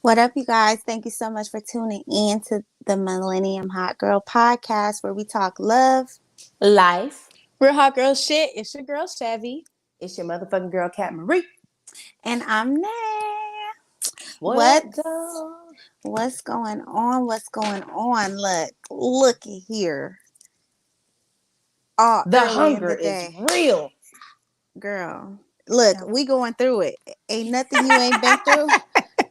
What up, you guys? Thank you so much for tuning in to the Millennium Hot Girl podcast where we talk love. Life. Real hot girl shit. It's your girl Chevy. It's your motherfucking girl, Cat Marie. And I'm Nay. What What's dog? what's going on? What's going on? Looky here. All The early in hunger the is day. real. Girl. Look, we going through it. Ain't nothing you ain't been through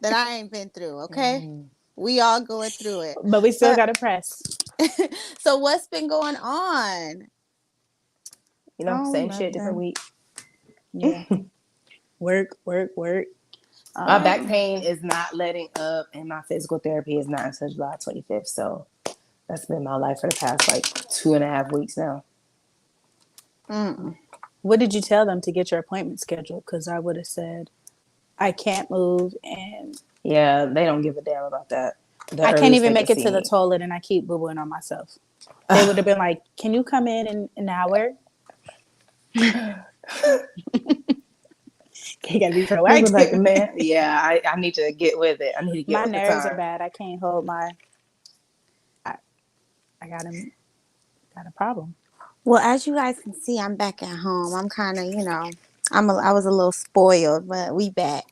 that I ain't been through, okay? We all going through it. But we still got to press. So what's been going on? Same shit, different week. Yeah. work. My back pain is not letting up, and my physical therapy is not until July 25th. So that's been my life for the past 2.5 weeks now. What did you tell them to get your appointment scheduled? Because I would have said, I can't move and Yeah, they don't give a damn about that. I can't even make it to the toilet and I keep boo-booing on myself. They would have been like, can you come in an hour? You gotta be proactive. Like, man, yeah, I need to get with it. I need to get my with the nerves time. are bad. I can't hold my. I got a problem. Well, as you guys can see, I'm back at home. I'm kind of, I was a little spoiled, but we back.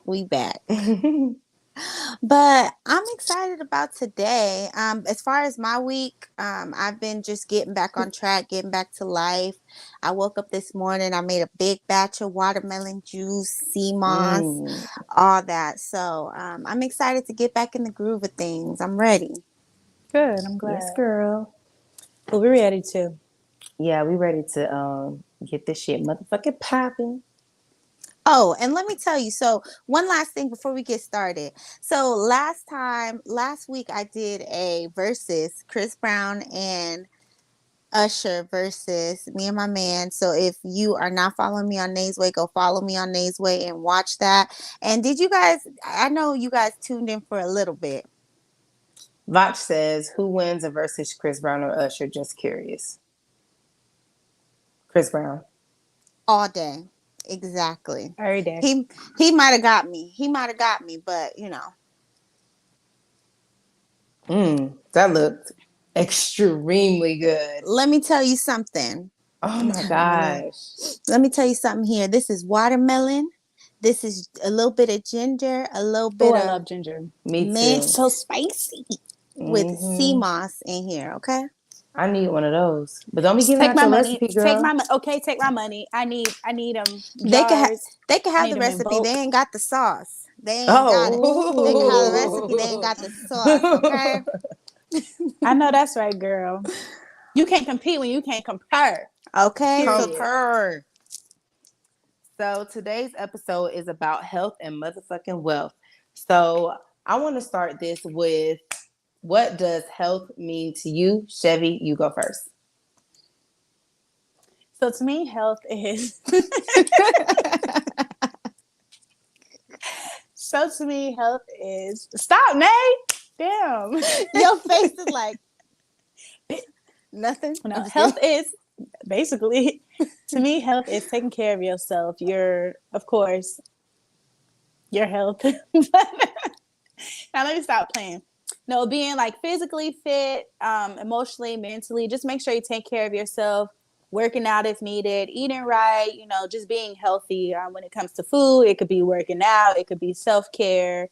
But I'm excited about today. As far as my week, I've been just getting back on track, getting back to life. I woke up this morning. I made a big batch of watermelon juice, sea moss, all that. So I'm excited to get back in the groove of things. I'm ready. Good. I'm glad. Yes, girl. Well, we're ready too. Yeah, we ready to get this shit motherfucking popping. Oh, and let me tell you. So one last thing before we get started. So last week, I did a versus Chris Brown and Usher versus me and my man. So if you are not following me on Nays Way, go follow me on Nays Way and watch that. And did you guys? I know you guys tuned in for a little bit. Vach says, who wins a versus Chris Brown or Usher? Just curious. Chris Brown. All day. Exactly. Every day. He might have got me. But that looked extremely good. Let me tell you something. Oh my gosh. Let me tell you something here. This is watermelon. This is a little bit of ginger, a little bit of I love ginger. Me mint, too. so spicy, with sea moss in here. Okay. I need one of those, but don't be giving out your recipe, girl. Take my money. Okay, take my money. I need them. They can have the recipe. They ain't got the sauce. They ain't got it. They can have the recipe. They ain't got the sauce. Okay. I know that's right, girl. You can't compete when you can't compare. Okay. Compare. So today's episode is about health and motherfucking wealth. So I want to start this with, what does health mean to you? Chevy, you go first. So to me, health is. Stop, Nate. Damn. Your face is like nothing. No, health is basically, to me, health is taking care of yourself. Of course, your health. Now let me stop playing. No, being like physically fit, emotionally, mentally, just make sure you take care of yourself, working out if needed, eating right, just being healthy when it comes to food. It could be working out, it could be self-care,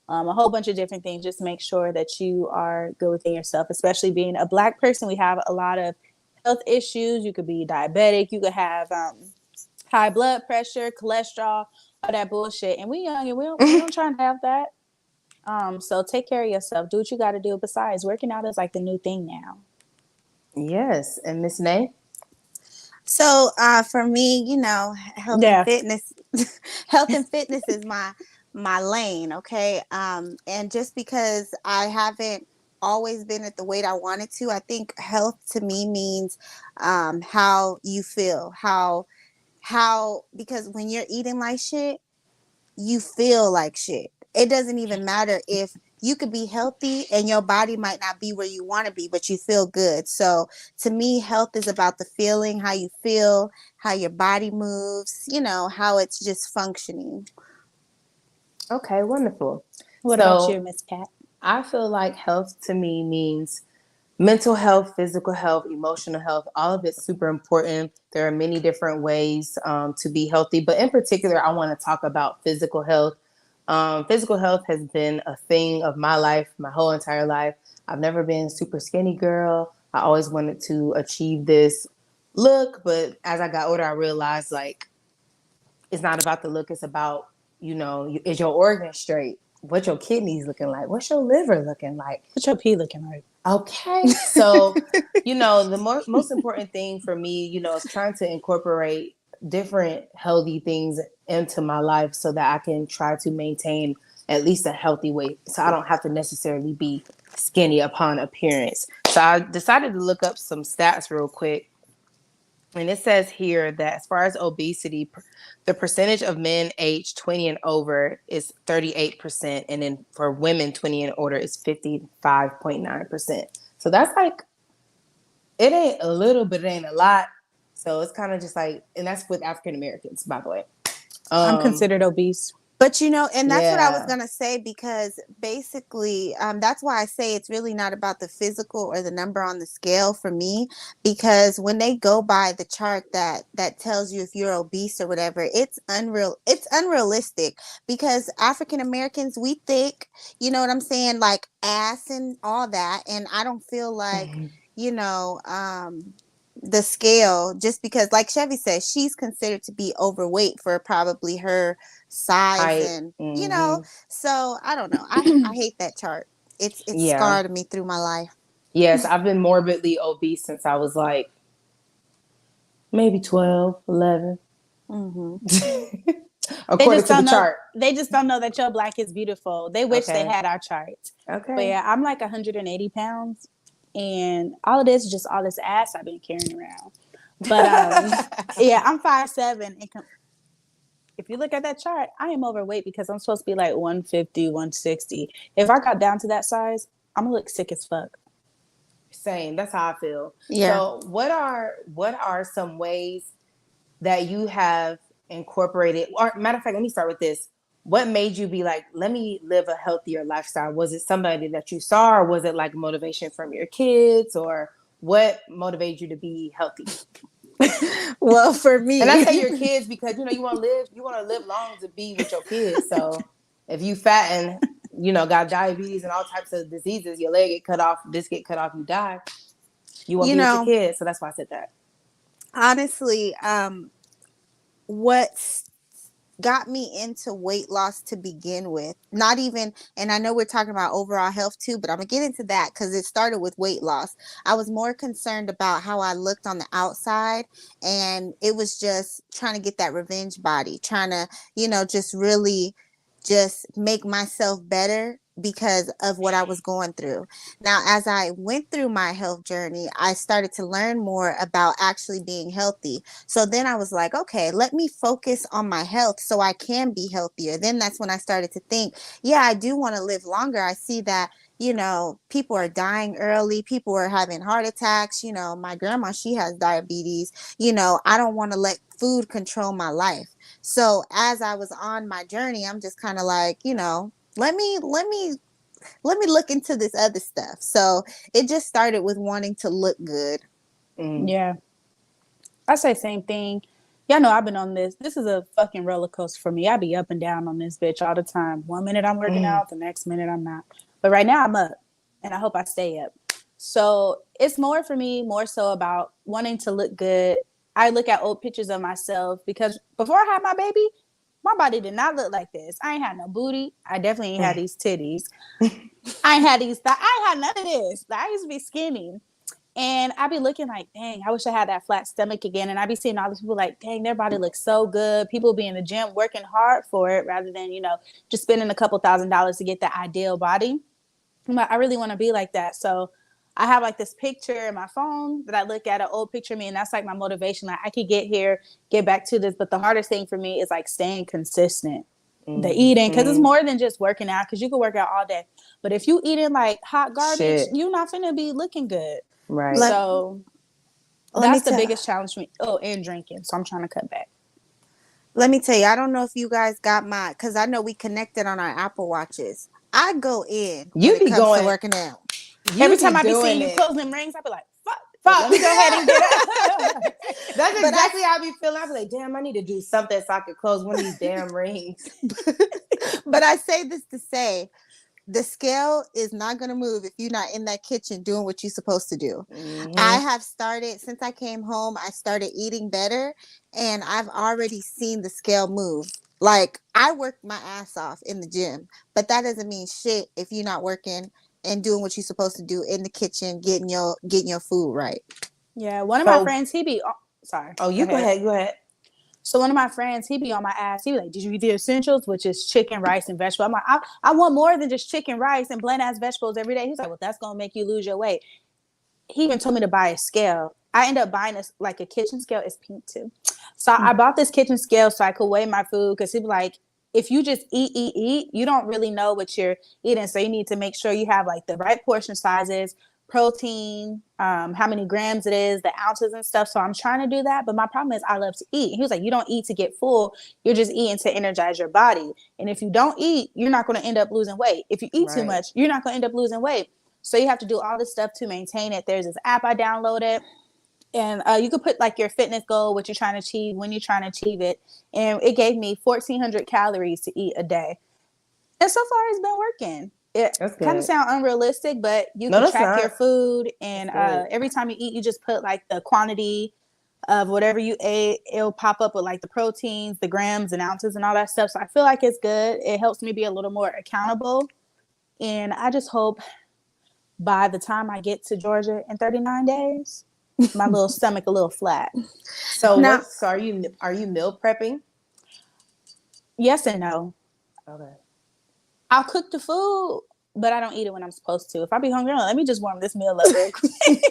a whole bunch of different things. Just make sure that you are good within yourself, especially being a Black person. We have a lot of health issues. You could be diabetic, you could have high blood pressure, cholesterol, all that bullshit. And we young and we don't try to have that. So take care of yourself. Do what you got to do. Besides, working out is like the new thing now. Yes. And Miss Nay? So for me, health and fitness, is my lane. Okay. And just because I haven't always been at the weight I wanted to, I think health to me means how you feel, because when you're eating like shit, you feel like shit. It doesn't even matter if you could be healthy and your body might not be where you want to be, but you feel good. So to me, health is about the feeling, how you feel, how your body moves, how it's just functioning. Okay, wonderful. What about you, So Miss Pat? I feel like health to me means mental health, physical health, emotional health. All of it's super important. There are many different ways to be healthy, but in particular, I want to talk about physical health. Physical health has been a thing of my life, my whole entire life. I've never been a super skinny girl. I always wanted to achieve this look, but as I got older, I realized like it's not about the look. It's about, is your organ straight? What your kidneys looking like? What's your liver looking like? What's your pee looking like? Okay. So, the most important thing for me, is trying to incorporate different healthy things into my life so that I can try to maintain at least a healthy weight. So I don't have to necessarily be skinny upon appearance. So I decided to look up some stats real quick. And it says here that as far as obesity, the percentage of men aged 20 and over is 38%. And then for women 20 and older is 55.9%. So that's like, it ain't a little, but it ain't a lot. So it's kind of just like, and that's with African Americans, by the way. I'm considered obese. But and that's what I was Yeah. gonna say, because basically, that's why I say it's really not about the physical or the number on the scale for me. Because when they go by the chart that tells you if you're obese or whatever, it's unrealistic. Because African Americans, we thick, you know what I'm saying, like ass and all that, and I don't feel like you know the scale, just because, like Chevy says, she's considered to be overweight for probably her size, Height. and Mm-hmm. so I don't know, I hate that chart. It's Yeah. scarred me through my life. Yes, I've been morbidly obese since I was like maybe 12, 11. Mm-hmm. They According just to the don't know. chart. They just don't know that your black is beautiful. They wish they Okay. had our charts. But Okay. yeah, I'm like 180 pounds, and all of this is just all this ass I've been carrying around. But yeah, I'm 5'7", and if you look at that chart, I am overweight because I'm supposed to be like 150, 160. If I got down to that size, I'm gonna look sick as fuck. Same. That's how I feel. Yeah. So what are some ways that you have incorporated, or matter of fact, let me start with this. What made you be like, let me live a healthier lifestyle? Was it somebody that you saw, or was it like motivation from your kids, or what motivated you to be healthy? Well, for And I me, say your kids because you want to live long to be with your kids. So if you fat and got diabetes and all types of diseases, your leg get cut off, this get cut off, you die. You won't you be with your know kids. So that's why I said that. honestly, what got me into weight loss to begin with, not even, and I know we're talking about overall health too, but I'm gonna get into that because it started with weight loss. I was more concerned about how I looked on the outside, and it was just trying to get that revenge body, trying to just really just make myself better because of what I was going through. Now, as I went through my health journey, I started to learn more about actually being healthy. So then I was like, okay, let me focus on my health so I can be healthier. Then that's when I started to think, yeah, I do want to live longer. I see that, people are dying early, people are having heart attacks. My grandma, she has diabetes. I don't want to let food control my life. So as I was on my journey, I'm just kind of like, let me look into this other stuff. So it just started with wanting to look good. Mm. Yeah, I say same thing. Y'all know I've been on this. This is a fucking roller coaster for me. I be up and down on this bitch all the time. One minute I'm working Mm. out, the next minute I'm not. But right now I'm up, and I hope I stay up. So it's more for me, more so about wanting to look good. I look at old pictures of myself because before I had my baby, my body did not look like this. I ain't had no booty. I definitely ain't had these titties. I ain't had these. I ain't had none of this. I used to be skinny. And I be looking like, dang, I wish I had that flat stomach again. And I be seeing all these people like, dang, their body looks so good. People be in the gym working hard for it rather than, just spending a couple $1,000s to get that ideal body. But I really want to be like that. So I have like this picture in my phone that I look at, an old picture of me, and that's like my motivation. Like I could get here, get back to this. But the hardest thing for me is like staying consistent. The eating, because it's Mm. more than just working out, because you can work out all day. But if you eating like hot garbage, Shit. you're not finna be looking good. Right. Let, So let me that's the tell biggest challenge for me. Oh, and drinking. So I'm trying to cut back. let me tell you, I don't know if you guys got my, because I know we connected on our Apple Watches. I go in You when it be comes to going. working out. Every You time be I be doing seeing you it. close them rings, I be like, fuck. Fuck. Let me go ahead and get up. That's But exactly how I be feeling. I be like, damn, I need to do something so I could close one of these damn rings. But I say this to say, the scale is not going to move if you're not in that kitchen doing what you're supposed to do. I have started, since I came home, I started eating better, and I've already seen the scale move. Like, I work my ass off in the gym, but that doesn't mean shit if you're not working and doing what you're supposed to do in the kitchen, getting your food right. Yeah, one of my So, friends, he be sorry. oh, you go ahead. Go ahead. So one of my friends, he be on my ass. He be like, "Did you eat the essentials?" Which is chicken, rice, and vegetable. I'm like, I want more than just chicken, rice, and bland ass vegetables every day. He's like, "Well, that's gonna make you lose your weight." He even told me to buy a scale. I end up buying this like a kitchen scale. It's pink too. So I bought this kitchen scale so I could weigh my food because he'd be like, if you just eat, you don't really know what you're eating. So you need to make sure you have like the right portion sizes, protein, how many grams it is, the ounces and stuff. So I'm trying to do that. But my problem is I love to eat. He was like, you don't eat to get full. You're just eating to energize your body. And if you don't eat, you're not going to end up losing weight. If you eat too much, you're not going to end up losing weight. So you have to do all this stuff to maintain it. There's this app I downloaded, and you could put like your fitness goal, what you're trying to achieve, when you're trying to achieve it. And it gave me 1,400 calories to eat a day. And so far it's been working. It kind of sounds unrealistic, but you can track your food, and every time you eat, you just put like the quantity of whatever you ate. It'll pop up with like the proteins, the grams and ounces and all that stuff. So I feel like it's good. It helps me be a little more accountable. And I just hope by the time I get to Georgia in 39 days, my little stomach a little flat. So now, are you meal prepping? Yes and no. Okay. I'll cook the food, but I don't eat it when I'm supposed to. If I be hungry, let me just warm this meal up real quick.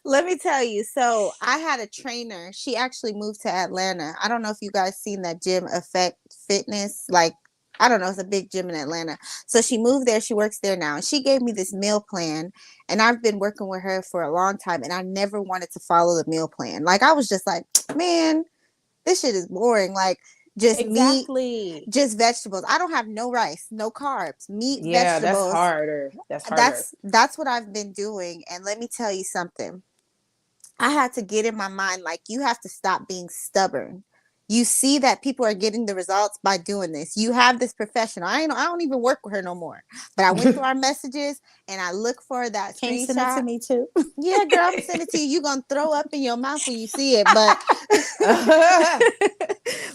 Let me tell you. So I had a trainer. She actually moved to Atlanta. I don't know if you guys seen that gym, Effect Fitness. Like, I don't know, it's a big gym in Atlanta. So she moved there. She works there now. And she gave me this meal plan. And I've been working with her for a long time. And I never wanted to follow the meal plan. Like, I was just like, man, this shit is boring. Like, just meat, just vegetables. I don't have no rice, no carbs, meat, vegetables. That's harder. That's what I've been doing. And let me tell you something. I had to get in my mind, like, you have to stop being stubborn. You see that people are getting the results by doing this. You have this professional. I don't even work with her no more. But I went through our messages and I look for that screenshot. Can you send it to me too? Yeah, girl, I'm sending it to you. You're gonna throw up in your mouth when you see it. But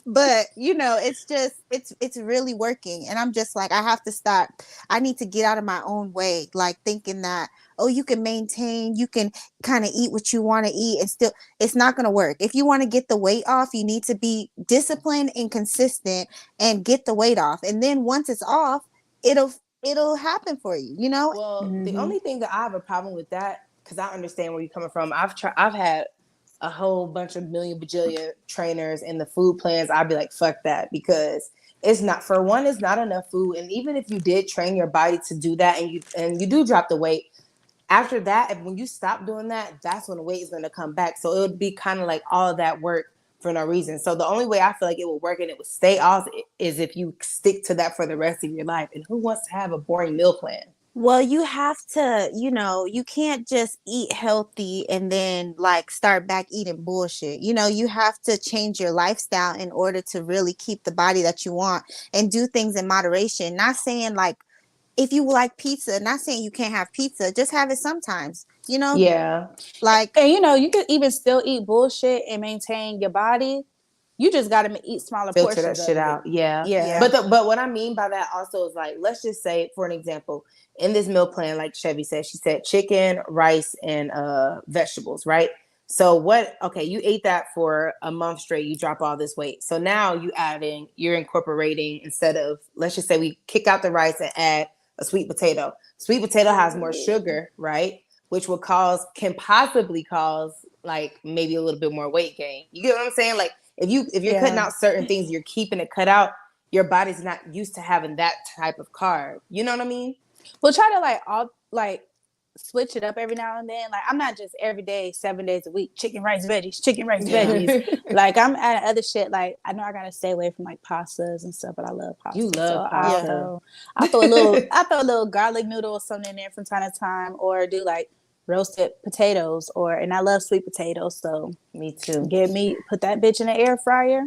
but you know, it's just it's really working. And I'm just like, I have to stop. I need to get out of my own way, like thinking that, oh, you can maintain, you can kind of eat what you want to eat, and still it's not going to work. If you want to get the weight off, you need to be disciplined and consistent and get the weight off. And then once it's off, it'll happen for you, you know? Well, the only thing that I have a problem with that, because I understand where you're coming from. I've had a whole bunch of million bajillion trainers, and the food plans, I'd be like, fuck that, because it's not, for one, it's not enough food. And even if you did train your body to do that and you do drop the weight, after that, when you stop doing that, that's when the weight is going to come back. So it would be kind of like all of that work for no reason. So the only way I feel like it will work and it will stay off is if you stick to that for the rest of your life. And who wants to have a boring meal plan? Well, you have to, you know, you can't just eat healthy and then like start back eating bullshit. You know, you have to change your lifestyle in order to really keep the body that you want and do things in moderation. Not saying like, if you like pizza, not saying you can't have pizza, just have it sometimes, you know? Yeah. Like, and you know, you could even still eat bullshit and maintain your body. You just got to eat smaller portions. Filter that shit out. Yeah. Yeah. But what I mean by that also is like, let's just say, for an example, in this meal plan, like Chevy said, she said chicken, rice, and vegetables, right? So you ate that for a month straight, you drop all this weight. So now you're incorporating, instead of, let's just say we kick out the rice and add a sweet potato. Sweet potato has more sugar, right? Which can possibly cause like maybe a little bit more weight gain. You get what I'm saying? Like if you're cutting out certain things, you're keeping it cut out, your body's not used to having that type of carb. You know what I mean? Well, try to switch it up every now and then. Like, I'm not just every day, 7 days a week, chicken, rice, veggies. Like, I'm adding other shit. Like, I know I gotta stay away from like pastas and stuff, but I love pasta. You love so pasta. I throw a little garlic noodle or something in there from time to time, or do like roasted potatoes, and I love sweet potatoes. So Me too. put that bitch in the air fryer.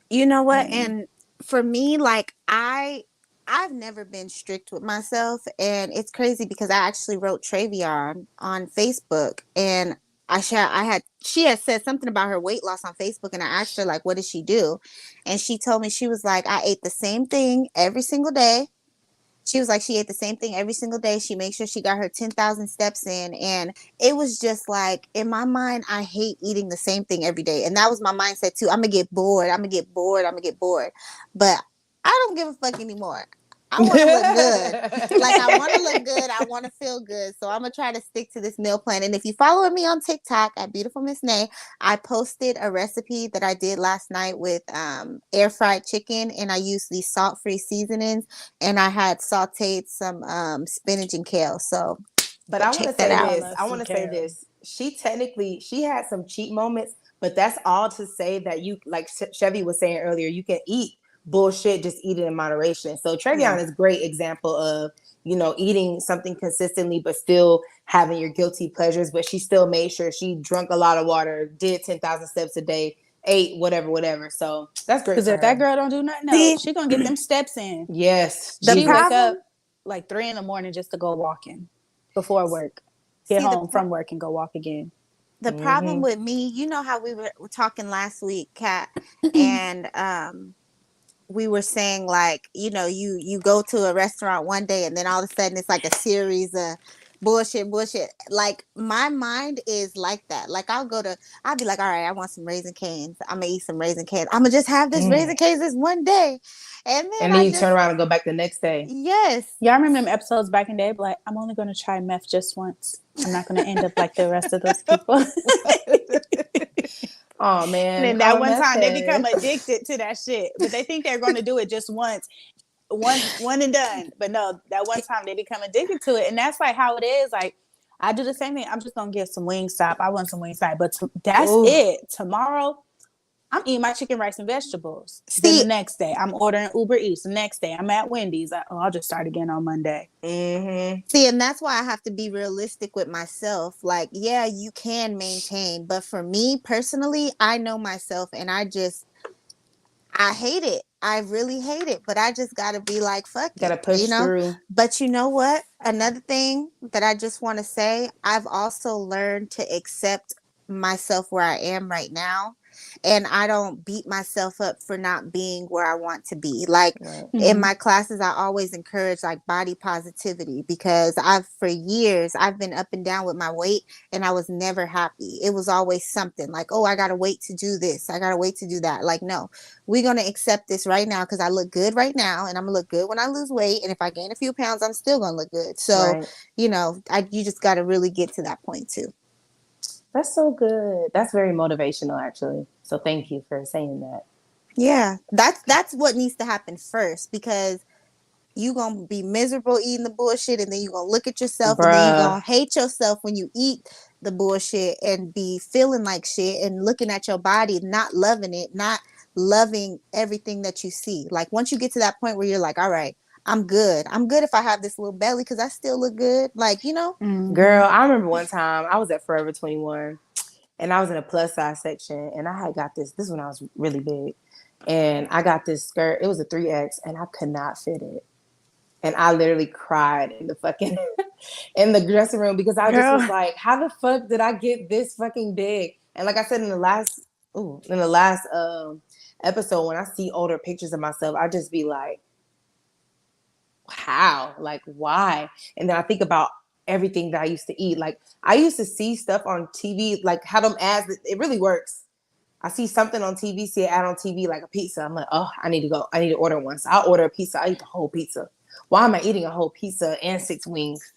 You know what? And for me, like I've never been strict with myself, and it's crazy because I actually wrote Travion on Facebook, and she had said something about her weight loss on Facebook, and I asked her like, what did she do? And she told me, she was like, I ate the same thing every single day. She was like, she ate the same thing every single day. She made sure she got her 10,000 steps in. And it was just like, in my mind, I hate eating the same thing every day. And that was my mindset too. I'm going to get bored. I'm going to get bored. I'm going to get bored. But I don't give a fuck anymore. I want to look good. Like, I want to look good. I want to feel good. So I'm going to try to stick to this meal plan. And if you follow me on TikTok at Beautiful Miss Nay, I posted a recipe that I did last night with air fried chicken. And I used these salt-free seasonings. And I had sauteed some spinach and kale. So, but I want to say out. this. I want to say this. She had some cheat moments, but that's all to say that you, like Chevy was saying earlier, you can eat bullshit, just eat it in moderation. So Travion is a great example of, you know, eating something consistently, but still having your guilty pleasures. But she still made sure she drank a lot of water, did 10,000 steps a day, ate whatever. So that's great. Because if that girl don't do nothing else, she gonna get them steps in. Yes. She wake up like 3 a.m. just to go walking before work. Get home from work and go walk again. The problem with me, you know how we were talking last week, Kat, and we were saying, like, you know, you go to a restaurant one day and then all of a sudden it's like a series of bullshit. Like, my mind is like that. Like, I'll be like, all right, I want some Raisin Canes. I'm gonna eat some Raisin Canes. I'm gonna just have this Raisin Canes this one day. And then you turn around and go back the next day. Yes. Y'all remember them episodes back in the day? Like, I'm only gonna try meth just once. I'm not gonna end up like the rest of those people. Oh man! And then that one time they become addicted to that shit, but they think they're going to do it just once, one and done. But no, that one time they become addicted to it, and that's like how it is. Like, I do the same thing. I'm just gonna get some Wingstop. I want some Wingstop, but that's it. Tomorrow, I'm eating my chicken, rice, and vegetables. Then the next day, I'm ordering Uber Eats. The next day, I'm at Wendy's. I'll just start again on Monday. See, and that's why I have to be realistic with myself. Like, yeah, you can maintain, but for me personally, I know myself, and I hate it. I really hate it, but I just gotta be like, fuck it. Gotta push through. But you know what? Another thing that I just want to say, I've also learned to accept myself where I am right now. And I don't beat myself up for not being where I want to be. Like, in my classes, I always encourage like body positivity, because for years, I've been up and down with my weight and I was never happy. It was always something like, oh, I got to wait to do this. I got to wait to do that. Like, no, we're going to accept this right now, because I look good right now, and I'm going to look good when I lose weight. And if I gain a few pounds, I'm still going to look good. So, you know, you just got to really get to that point too. That's so good. That's very motivational, actually. So thank you for saying that. Yeah, that's what needs to happen first, because you gonna be miserable eating the bullshit, and then you gonna look at yourself, and then you gonna hate yourself when you eat the bullshit and be feeling like shit and looking at your body, not loving it, not loving everything that you see. Like, once you get to that point where you're like, all right, I'm good if I have this little belly, because I still look good. Like, you know. Girl, I remember one time I was at Forever 21 and I was in a plus size section, and I had got this when I was really big, and I got this skirt. It was a 3X and I could not fit it. And I literally cried in the fucking in the dressing room, because I just was like, how the fuck did I get this fucking big? And like I said in the last episode, when I see older pictures of myself, I just be like, how? Like, why? And then I think about everything that I used to eat. Like, I used to see stuff on TV, like how them ads, it really works. I see something on TV, see an ad on TV, like a pizza. I'm like, oh, I need to order one. So I'll order a pizza. I eat the whole pizza. Why am I eating a whole pizza and 6 wings?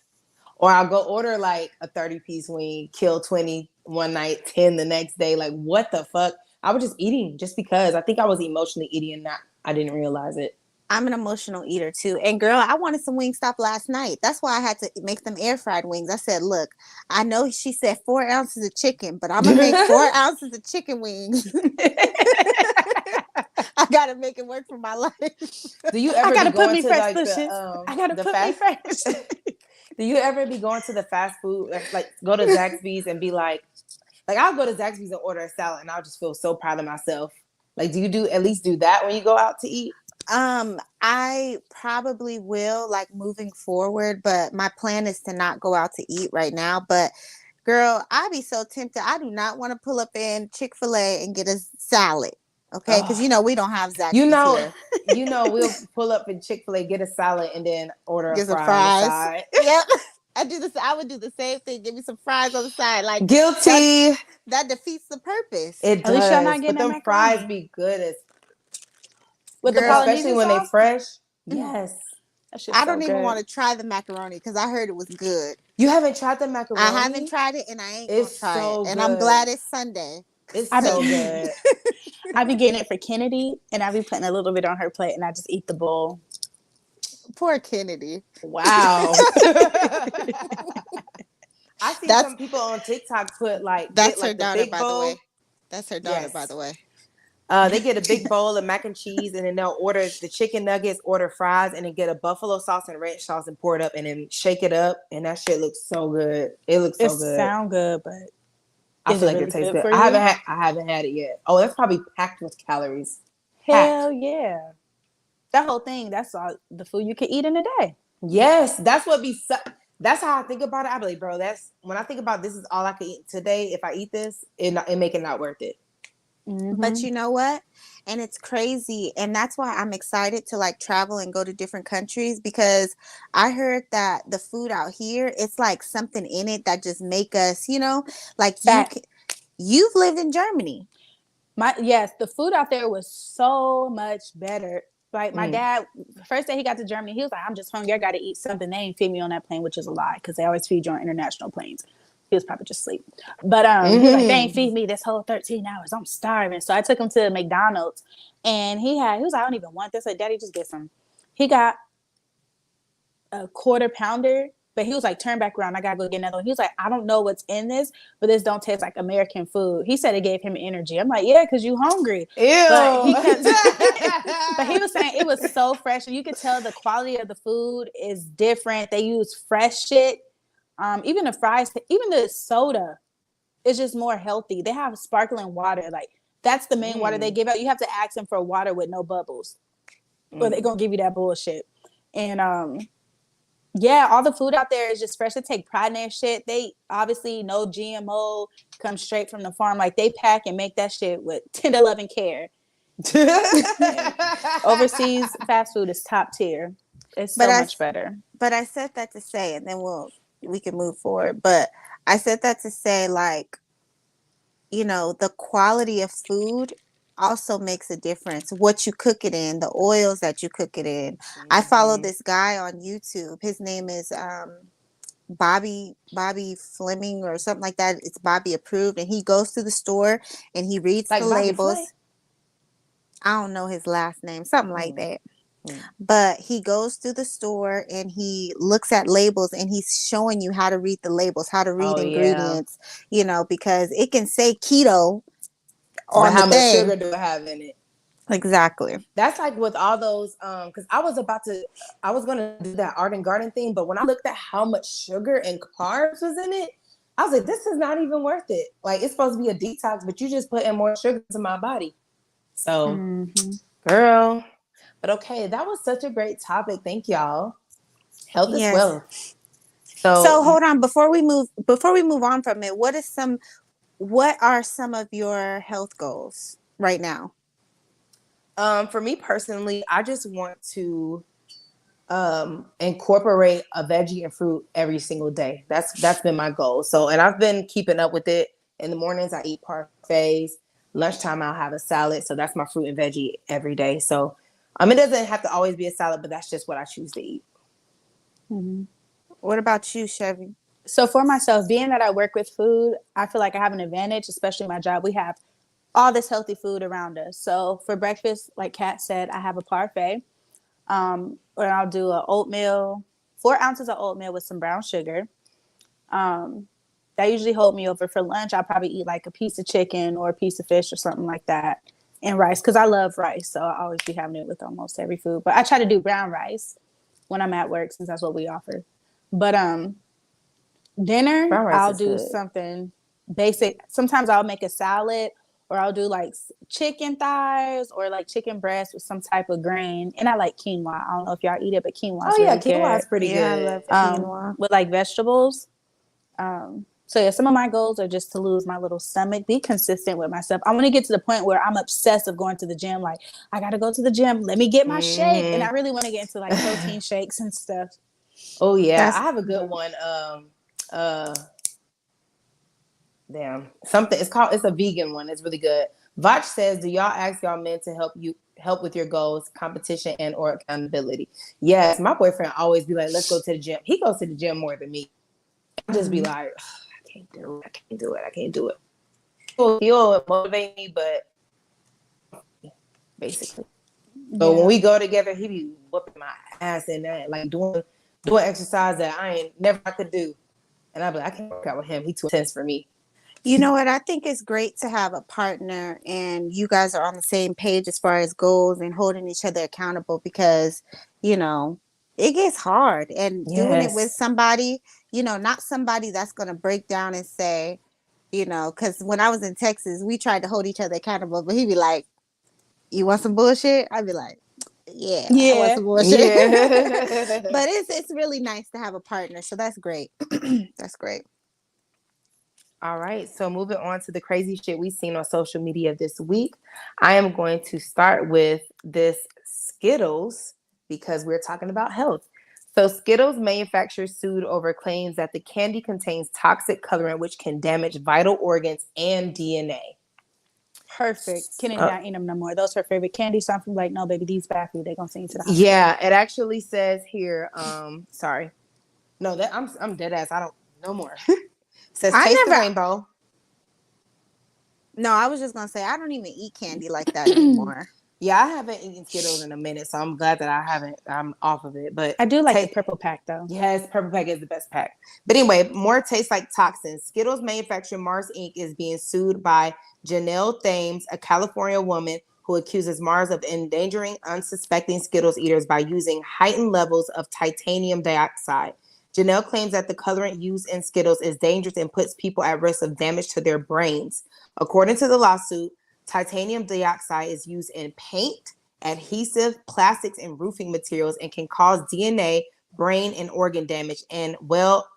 Or I'll go order like a 30-piece wing, kill 20 one night, 10 the next day. Like, what the fuck? I was just eating just because. I think I was emotionally eating, and I didn't realize it. I'm an emotional eater too. And girl, I wanted some Wingstop last night. That's why I had to make them air fried wings. I said, look, I know she said 4 ounces of chicken, but I'm gonna make 4 ounces of chicken wings. I gotta make it work for my life. Do you ever be going to like I gotta the put me fast? fresh. Do you ever be going to the fast food, like go to Zaxby's and be like I'll go to Zaxby's and order a salad and I'll just feel so proud of myself. Like, do you at least do that when you go out to eat? I probably will, like, moving forward, but my plan is to not go out to eat right now. But girl, I be so tempted. I do not want to pull up in Chick-fil-A and get a salad. Okay, because Oh, we don't have you Zaxby's know, here. we'll pull up in Chick-fil-A, get a salad, and then order a Get some fry on the fries. side. Yep. I do this. I would do the same thing. Give me some fries on the side. Like, Guilty. that defeats the purpose. It At least y'all does, not but getting that them fries macaroni be good as, with the Girl, especially Polynesian when they sauce. fresh. Yes. That shit's I so don't even good. want to try the macaroni because I heard it was good. You haven't tried the I macaroni? haven't tried it, and I ain't gonna It's try it. so And I'm good. glad it's Sunday. It's I so be- good. I be getting it for Kennedy, and I be putting a little bit on her plate, and I just eat the bowl. Poor Kennedy. Wow. I see some people on TikTok put That's get her the daughter, big by the bowl. way. That's her daughter, by Yes. the way. They get a big bowl of mac and cheese, and then they'll order the chicken nuggets, order fries, and then get a buffalo sauce and ranch sauce and pour it up, and then shake it up, and that shit looks so good. It looks It so good. sound good, but I is feel it like really it tastes good good. for I you? haven't had it yet. Oh, that's probably packed with calories. Hell yeah. That whole thing, that's all the food you can eat in a day. Yes, that's what be. That's how I think about it. I be like, bro, that's when I think about this is all I can eat today. If I eat this, it make it not worth it. Mm-hmm. But you know what? And it's crazy. And that's why I'm excited to like travel and go to different countries, because I heard that the food out here, it's like something in it that just make us, like you've lived in Germany. Yes, the food out there was so much better. Like my dad, first day he got to Germany, he was like, I'm just hungry. I got to eat something. They ain't feed me on that plane, which is a lie because they always feed you on international planes. He was probably just asleep. But he was like, they ain't feed me this whole 13 hours. I'm starving. So I took him to McDonald's, and he was like, I don't even want this. Like, Daddy, just get some. He got a quarter pounder, but he was like, turn back around. I gotta go get another one. He was like, I don't know what's in this, but this don't taste like American food. He said it gave him energy. I'm like, yeah, because you hungry. Ew. But but he was saying it was so fresh, and you could tell the quality of the food is different. They use fresh shit. Even the fries, even the soda is just more healthy. They have sparkling water. Like, that's the main water they give out. You have to ask them for water with no bubbles, or they're gonna give you that bullshit. And yeah, all the food out there is just fresh. They take pride in their shit. They obviously no GMO, come straight from the farm. Like, they pack and make that shit with tender love and care. Overseas fast food is top tier. It's so much better. But I said that to say, and then we can move forward. But I said that to say, like, the quality of food also makes a difference. What you cook it in, the oils that you cook it in. I follow this guy on YouTube. His name is Bobby Fleming or something like that. It's Bobby approved, and he goes to the store and he reads the labels. Flay? I don't know his last name, something like that. But he goes to the store and he looks at labels, and he's showing you how to read the labels, how to read ingredients, because it can say keto on but how the much thing. sugar do it have in it? Exactly. That's like with all those, because I was going to do that art and garden thing, but when I looked at how much sugar and carbs was in it, I was like, this is not even worth it. Like, it's supposed to be a detox, but you just put in more sugar to my body. So, girl. But okay, that was such a great topic. Thank y'all. Health is wealth. So hold on, before we move on from it, what are some of your health goals right now? For me personally, I just want to incorporate a veggie and fruit every single day. That's been my goal. So, and I've been keeping up with it. In the mornings, I eat parfaits. Lunchtime, I'll have a salad. So that's my fruit and veggie every day. So, it doesn't have to always be a salad, but that's just what I choose to eat. What about you, Chevy? So for myself, being that I work with food, I feel like I have an advantage, especially my job. We have all this healthy food around us. So for breakfast, like Kat said, I have a parfait. Or I'll do a oatmeal, 4 ounces of oatmeal with some brown sugar. That usually hold me over for lunch. I'll probably eat like a piece of chicken or a piece of fish or something like that, and rice, because I love rice. So I'll always be having it with almost every food. But I try to do brown rice when I'm at work, since that's what we offer. But dinner, Brown rice I'll is do good. something basic. Sometimes I'll make a salad, or I'll do like chicken thighs or like chicken breast with some type of grain. And I like quinoa. I don't know if y'all eat it, but quinoa is Oh yeah, really quinoa good. is pretty Yeah, I good. love quinoa. With like vegetables. So yeah, some of my goals are just to lose my little stomach, be consistent with myself. I want to get to the point where I'm obsessed of going to the gym. Like, I got to go to the gym. Let me get my shake. And I really want to get into like protein shakes and stuff. Oh yeah, That's I have a good one. Damn, something. It's a vegan one. It's really good. Vach says, "Do y'all ask y'all men to help with your goals, competition, and or accountability?" Yes, my boyfriend always be like, "Let's go to the gym." He goes to the gym more than me. I just be like, "I can't do it. I can't do it. I can't do it." He'll motivate me, but basically. So when we go together, he be whooping my ass in that, like doing exercise that I ain't never could do. And I be like, I can't work out with him. He too intense for me. You know what? I think it's great to have a partner and you guys are on the same page as far as goals and holding each other accountable, because, you know, it gets hard, and doing it with Yes. somebody, not somebody that's going to break down and say, because when I was in Texas, we tried to hold each other accountable, but he'd be like, "You want some bullshit?" I'd be like, "Yeah, I want Yeah. some bullshit." Yeah. But it's really nice to have a partner. So that's great. That's great. All right. So moving on to the crazy shit we've seen on social media this week. I am going to start with this Skittles because we're talking about health. So Skittles manufacturers sued over claims that the candy contains toxic colorant which can damage vital organs and DNA. Perfect. Kennedy not eating them no more. Those are her favorite candy. So I'm like, no, baby, these bad food. They're gonna send you to the hospital. Yeah, it actually says here, sorry. No, that I'm dead ass. I don't no more. It says I taste the never rainbow. No, I was just gonna say I don't even eat candy like that anymore. Yeah, I haven't eaten Skittles in a minute, so I'm glad that I'm off of it. But I do like the purple pack though. Yes, purple pack is the best pack. But anyway, more tastes like toxins. Skittles manufacturer Mars Inc. is being sued by Janelle Thames, a California woman who accuses Mars of endangering unsuspecting Skittles eaters by using heightened levels of titanium dioxide. Janelle claims that the colorant used in Skittles is dangerous and puts people at risk of damage to their brains. According to the lawsuit, titanium dioxide is used in paint, adhesive, plastics, and roofing materials and can cause DNA, brain, and organ damage, and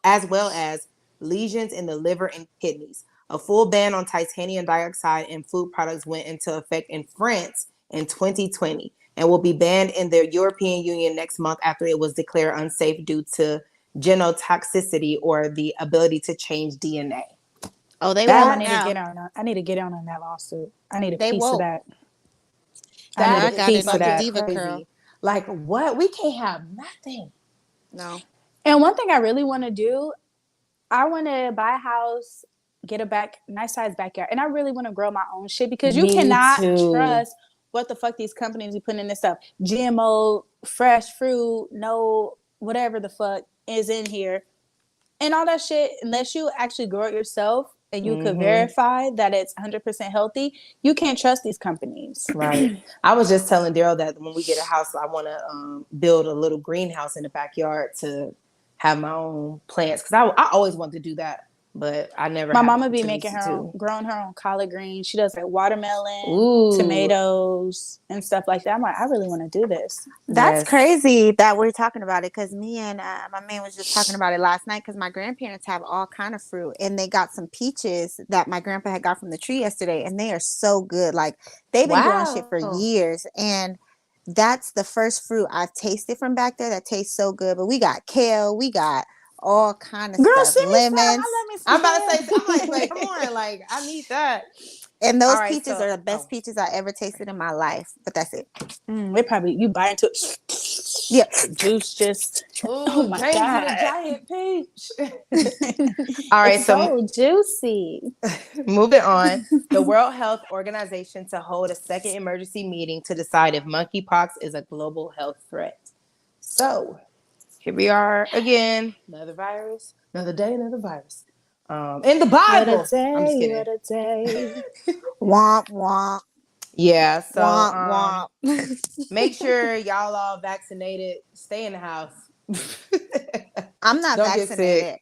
as well as lesions in the liver and kidneys. A full ban on titanium dioxide in food products went into effect in France in 2020 and will be banned in the European Union next month after it was declared unsafe due to genotoxicity or the ability to change DNA. Oh, they Damn, I won't need to now. get on. I need to get on that lawsuit. I need a They piece of won't. that. I Yeah, need I a That got it piece from of the that. Diva crazy. Curl. Like what? We can't have nothing. No. And one thing I really want to do, I want to buy a house, get a nice size backyard, and I really want to grow my own shit, because you Me cannot too. trust what the fuck these companies be putting in this stuff. GMO, fresh fruit, no whatever the fuck is in here, and all that shit. Unless you actually grow it yourself and you could verify that it's 100% healthy, you can't trust these companies. Right. I was just telling Daryl that when we get a house, I want to build a little greenhouse in the backyard to have my own plants, because I always wanted to do that, but I never My had the mama be opportunity growing her own collard greens. She does like watermelon, Ooh. tomatoes, and stuff like that. I'm like, I really want to do this. That's Yes. crazy that we're talking about it, because me and my man was just talking about it last night, because my grandparents have all kind of fruit, and they got some peaches that my grandpa had got from the tree yesterday, and they are so good. Like, they've been growing shit for years, and that's the first fruit I've tasted from back there that tastes so good. But we got kale, we got all kind of Girl, stuff, send me some. lemons. I love me some I'm about to kale. say, I'm like, come on, like I need that. And All those right, peaches are the best peaches I ever tasted in my life. But that's it. They probably, you bite into it. Yep. The juice just, oh my Daisy the God. giant peach. All right, It's so juicy. moving on. The World Health Organization to hold a second emergency meeting to decide if monkeypox is a global health threat. So here we are again. Another virus, another day, another virus. In the What a Bible. I'm just day, kidding. what a day. Womp womp. Yeah, so Womp womp. make sure y'all all vaccinated. Stay in the house. I'm not Don't get sick vaccinated.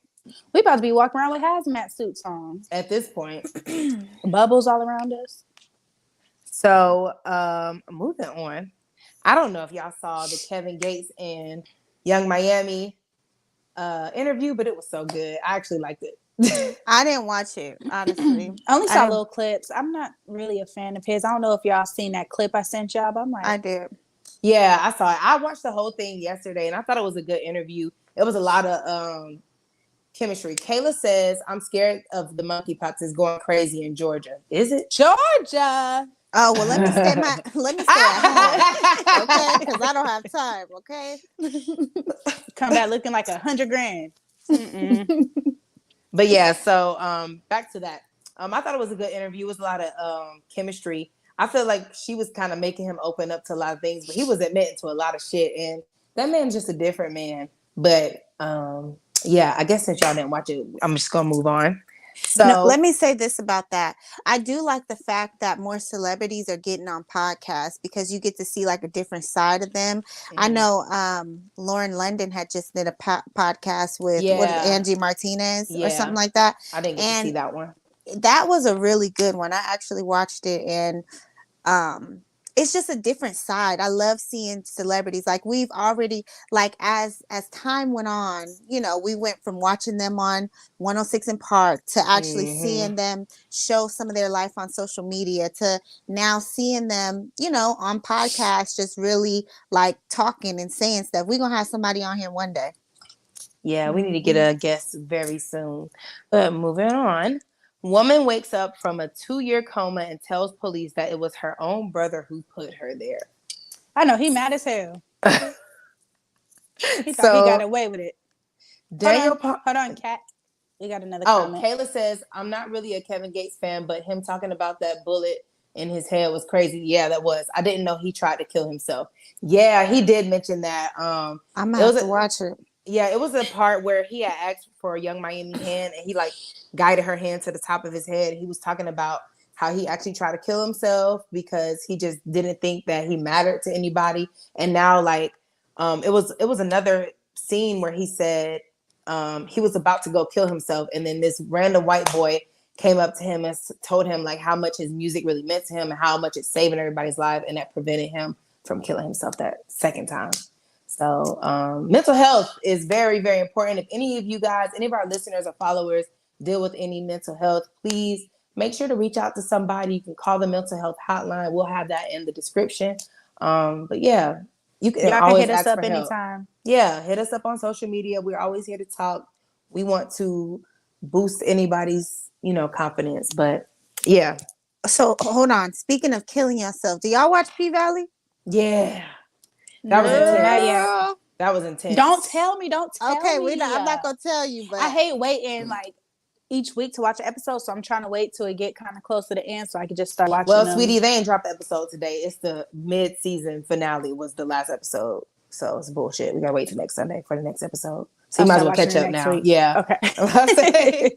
We about to be walking around with hazmat suits on. at this point. Bubbles all around us. So moving on. I don't know if y'all saw the Kevin Gates and Young Miami interview, but it was so good. I actually liked it. I didn't watch it, honestly. I only I saw didn't- little clips. I'm not really a fan of his. I don't know if y'all seen that clip I sent y'all, but I'm like, I did. Yeah, I saw it. I watched the whole thing yesterday and I thought it was a good interview. It was a lot of chemistry. Kayla says, I'm scared of the monkeypox is going crazy in Georgia. Is it? Georgia. Oh well, let me stay at home, okay? Because I don't have time, okay? Come back looking like $100,000. But yeah, so back to that. I thought it was a good interview. It was a lot of chemistry. I feel like she was kind of making him open up to a lot of things, but he was admitting to a lot of shit. And that man's just a different man. But yeah, I guess since y'all didn't watch it, I'm just gonna move on. So No, let me say this about that. I do like the fact that more celebrities are getting on podcasts because you get to see like a different side of them. I know Lauren London had just did a podcast with what is Angie Martinez or something like that. I didn't get to see that one. That was a really good one. I actually watched it, and it's just a different side. I love seeing celebrities. Like we've already, like as time went on, you know, we went from watching them on 106 in Park to actually seeing them show some of their life on social media to now seeing them, you know, on podcasts, just really like talking and saying stuff. We're gonna have somebody on here one day. Yeah, we need to get a guest very soon. But moving on. Woman wakes up from a 2-year coma and tells police that it was her own brother who put her there. I know, he mad as hell. He thought he got away with it. Daniel, hold on, Kat. We got another comment. Kayla says, I'm not really a Kevin Gates fan, but him talking about that bullet in his head was crazy. Yeah, that was. I didn't know he tried to kill himself. Yeah, he did mention that. I'm gonna have to watch it. Yeah, it was a part where he had asked for a Young Miami hand and he like guided her hand to the top of his head. He was talking about how he actually tried to kill himself because he just didn't think that he mattered to anybody. And now like it was another scene where he said he was about to go kill himself, and then this random white boy came up to him and told him like how much his music really meant to him and how much it's saving everybody's life, and that prevented him from killing himself that second time. So mental health is very, very important. If any of you guys, any of our listeners or followers deal with any mental health, please make sure to reach out to somebody. You can call the mental health hotline. We'll have that in the description. But yeah, you can always hit us ask up for help. anytime. Yeah, hit us up on social media. We're always here to talk. We want to boost anybody's, confidence. But yeah. So hold on. Speaking of killing yourself, do y'all watch P-Valley? Yeah. That was intense. That was intense. Don't tell me. Okay, I'm not gonna tell you, but I hate waiting like each week to watch an episode, so I'm trying to wait till it get kind of close to the end so I can just start watching. Well, sweetie, they ain't dropped the episode today. It's the mid-season finale was the last episode, so it's bullshit. We gotta wait till next Sunday for the next episode. So you might as well catch up now. Week. Yeah. Okay.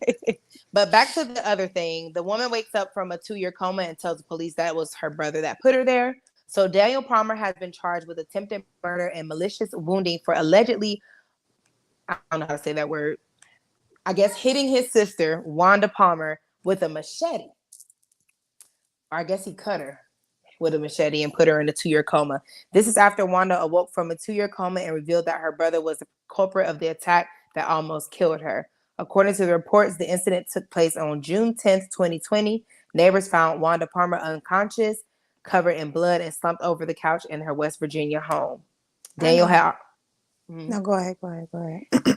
But back to the other thing. The woman wakes up from a 2-year coma and tells the police that it was her brother that put her there. So Daniel Palmer has been charged with attempted murder and malicious wounding for allegedly, I don't know how to say that word, I guess hitting his sister, Wanda Palmer, with a machete. Or I guess he cut her with a machete and put her in a 2-year coma. This is after Wanda awoke from a 2-year coma and revealed that her brother was the culprit of the attack that almost killed her. According to the reports, the incident took place on June 10th, 2020. Neighbors found Wanda Palmer unconscious, covered in blood, and slumped over the couch in her West Virginia home. Daniel had... No, go ahead.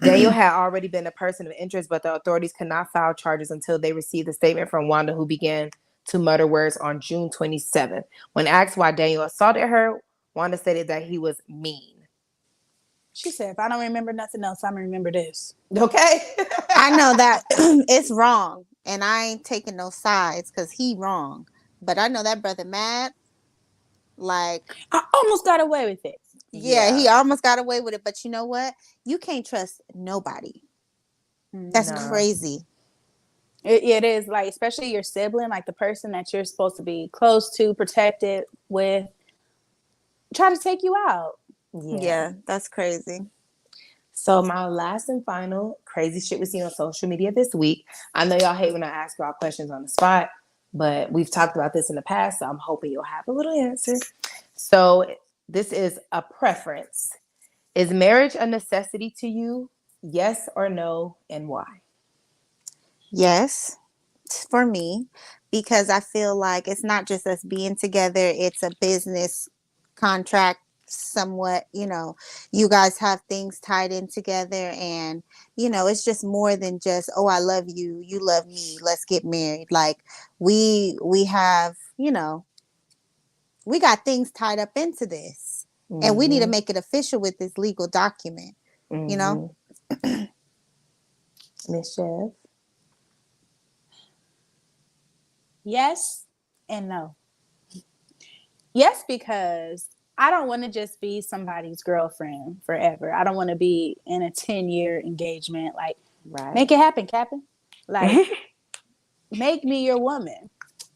Daniel had already been a person of interest, but the authorities could not file charges until they received a statement from Wanda, who began to murder words on June 27th. When asked why Daniel assaulted her, Wanda stated that he was mean. She said, if I don't remember nothing else, I'm going to remember this. Okay? I know that it's wrong, and I ain't taking no sides because he wrong. But I know that brother mad. Like, I almost got away with it. yeah, he almost got away with it. But you know what? You can't trust nobody. That's crazy. It is, like, especially your sibling, like the person that you're supposed to be close to, protected with, try to take you out. Yeah, that's crazy. So my last and final crazy shit we seen on social media this week. I know y'all hate when I ask y'all questions on the spot, but we've talked about this in the past, so I'm hoping you'll have a little answer. So this is a preference. Is marriage a necessity to you? Yes or no, and why? Yes, for me, because I feel like it's not just us being together, it's a business contract somewhat, you guys have things tied in together, and it's just more than just, oh, I love you, you love me, let's get married. Like, we have, we got things tied up into this, and we need to make it official with this legal document. Miss Chev? Yes and no. Yes, because I don't want to just be somebody's girlfriend forever. I don't want to be in a 10-year engagement. Like, make it happen, Captain. Like, make me your woman.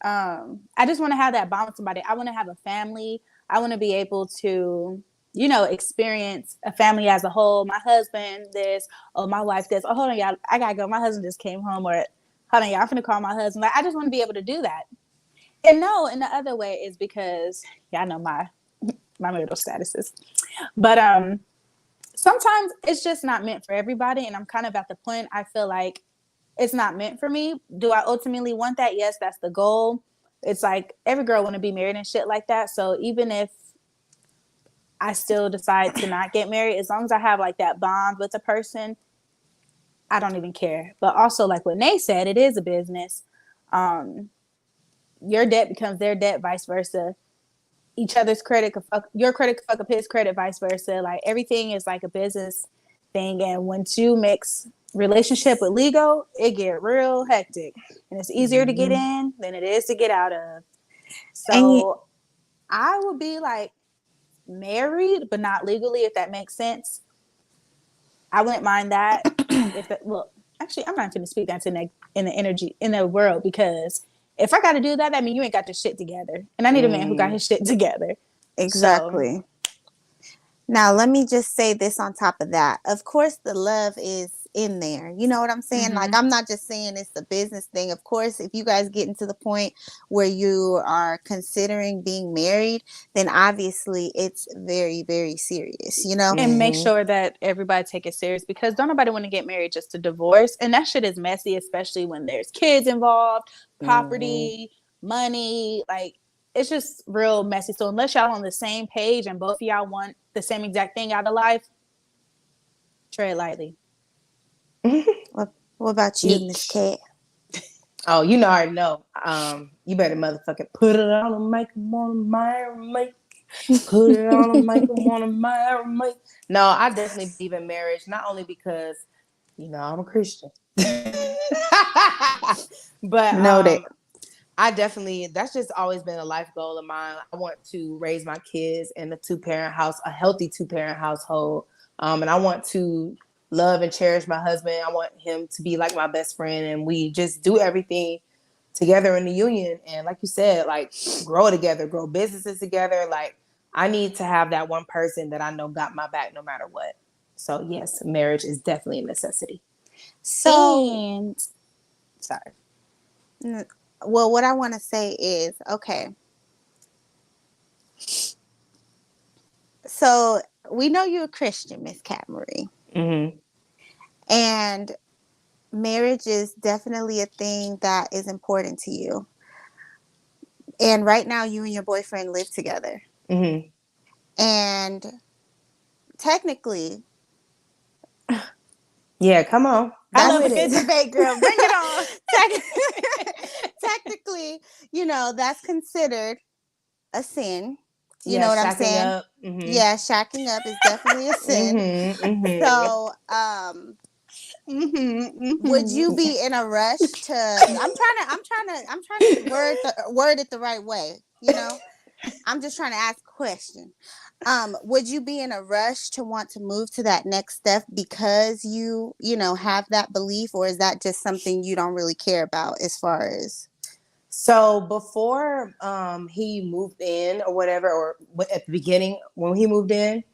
I just want to have that bond with somebody. I want to have a family. I want to be able to, experience a family as a whole. My husband this, oh, my wife this. Oh, hold on, y'all. I got to go. My husband just came home. Or, hold on, y'all. I'm going to call my husband. Like, I just want to be able to do that. And no, and the other way is because, y'all know my marital statuses. But sometimes it's just not meant for everybody. And I'm kind of at the point, I feel like it's not meant for me. Do I ultimately want that? Yes, that's the goal. It's like every girl want to be married and shit like that. So even if I still decide to not get married, as long as I have like that bond with a person, I don't even care. But also, like what Nay said, it is a business. Your debt becomes their debt, vice versa. Each other's credit could fuck your credit, could fuck up his credit, vice versa. Like, everything is like a business thing, and once you mix relationship with legal, it get real hectic, and it's easier to get in than it is to get out of. So I would be like married, but not legally, if that makes sense. I wouldn't mind that. Actually, I'm not going to speak that in the energy in the world, because if I got to do that, that means you ain't got your shit together, and I need a man who got his shit together. Exactly. So, now, let me just say this on top of that. Of course, the love is in there. You know what I'm saying? Like, I'm not just saying it's a business thing. Of course, if you guys get into the point where you are considering being married, then obviously it's very, very serious, And make sure that everybody take it serious, because don't nobody want to get married just to divorce. And that shit is messy, especially when there's kids involved, property, money, like, it's just real messy. So unless y'all on the same page and both of y'all want the same exact thing out of life, tread lightly. What about you, Miss Cat? Oh, I already know. You better motherfucking put it on and make them want to marry me. Put it on and make them want to marry me. No, I definitely believe in marriage, not only because, I'm a Christian. But I definitely, that's just always been a life goal of mine. I want to raise my kids in a two-parent house, a healthy two-parent household. And I want to love and cherish my husband. I want him to be like my best friend, and we just do everything together in the union. And like you said, like, grow together, grow businesses together. Like, I need to have that one person that I know got my back no matter what. So yes, marriage is definitely a necessity. So, sorry. Well, what I want to say is, okay. So we know you're a Christian, Miss Cat Marie. And marriage is definitely a thing that is important to you. And right now, you and your boyfriend live together. And technically, yeah, come on. I love a good debate, girl. Bring it on. technically, that's considered a sin. You Yeah, know what I'm shacking saying? up. Mm-hmm. Yeah, shacking up is definitely a sin. So, would you be in a rush to? I'm trying to word it the right way. I'm just trying to ask a question. Would you be in a rush to want to move to that next step because you have that belief, or is that just something you don't really care about as far as? So before he moved in or whatever, or at the beginning when he moved in,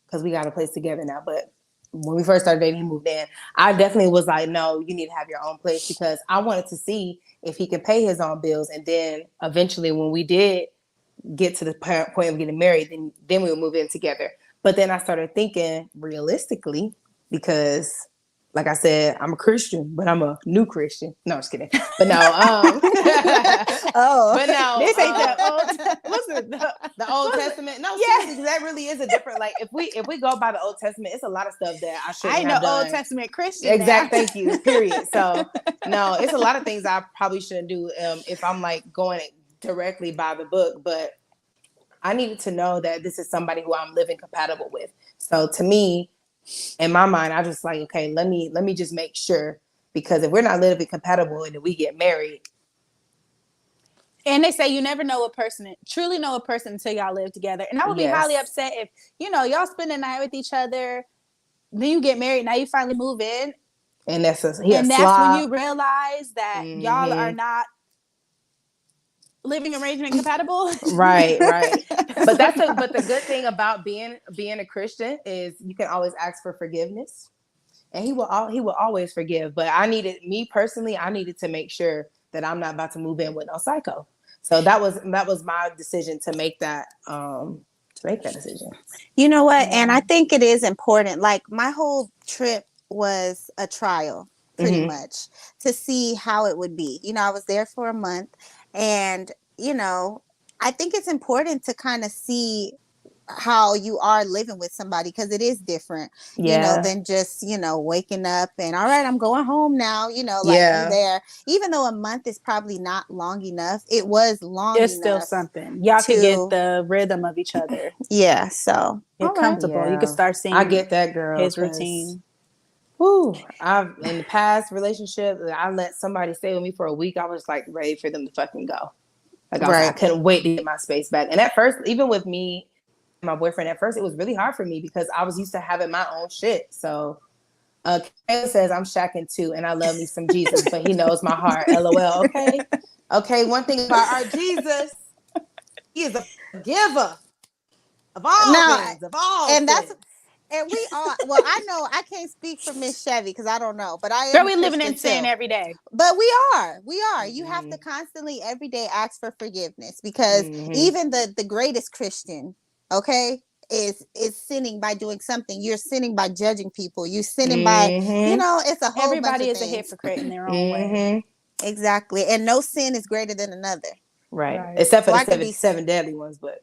because we got a place together now, but when we first started dating, he moved in. I definitely was like, no, you need to have your own place, because I wanted to see if he could pay his own bills. And then eventually when we did get to the point of getting married, then we would move in together. But then I started thinking realistically, because like I said, I'm a Christian, but I'm a new Christian. No, I'm just kidding. But no, but no, this ain't the old. What's it? The Old Testament. No, seriously, that really is a different. Like if we go by the Old Testament, it's a lot of stuff that I shouldn't have done. Old Testament Christian. Exactly. Thank you. Period. So no, it's a lot of things I probably shouldn't do if I'm like going directly by the book. But I needed to know that this is somebody who I'm living compatible with. So to me, in my mind, I just like, okay, let me just make sure, because if we're not living compatible and then we get married. And they say you never truly know a person until y'all live together. And I would be highly upset if, y'all spend the night with each other, then you get married, now you finally move in. And that's when you realize that y'all are not living arrangement compatible. Right. But the good thing about being a Christian is you can always ask for forgiveness, and he will always forgive. But I needed to make sure that I'm not about to move in with no psycho. So that was my decision to make that decision. You know what? Yeah. And I think it is important. Like my whole trip was a trial, pretty much, to see how it would be. I was there for a month, and I think it's important to kind of see how you are living with somebody, because it is different, than just, waking up and all right, I'm going home now, you there. Even though a month is probably not long enough, it was long it's enough. Still something. Y'all can get the rhythm of each other. Yeah, so get comfortable. Yeah. You can start seeing I get that, girl, his routine. I've in the past relationship, I let somebody stay with me for a week. I was like ready for them to fucking go. Like I couldn't wait to get my space back. And at first, even with me, my boyfriend, at first it was really hard for me because I was used to having my own shit. So Kayla says I'm shacking too, and I love me some Jesus, but he knows my heart. LOL. Okay. One thing about our Jesus, he is a forgiver of all things, of all and things. And we are. Well, I know I can't speak for Miss Chevy because I don't know, but I am. Girl, we living in sin every day. But we are. You have to constantly, every day, ask for forgiveness, because even the greatest Christian, okay, is sinning by doing something. You're sinning by judging people. You're sinning by, it's a whole Everybody bunch of is things. A hypocrite in their own way. Exactly, and no sin is greater than another. Right. Except for the seven deadly ones, but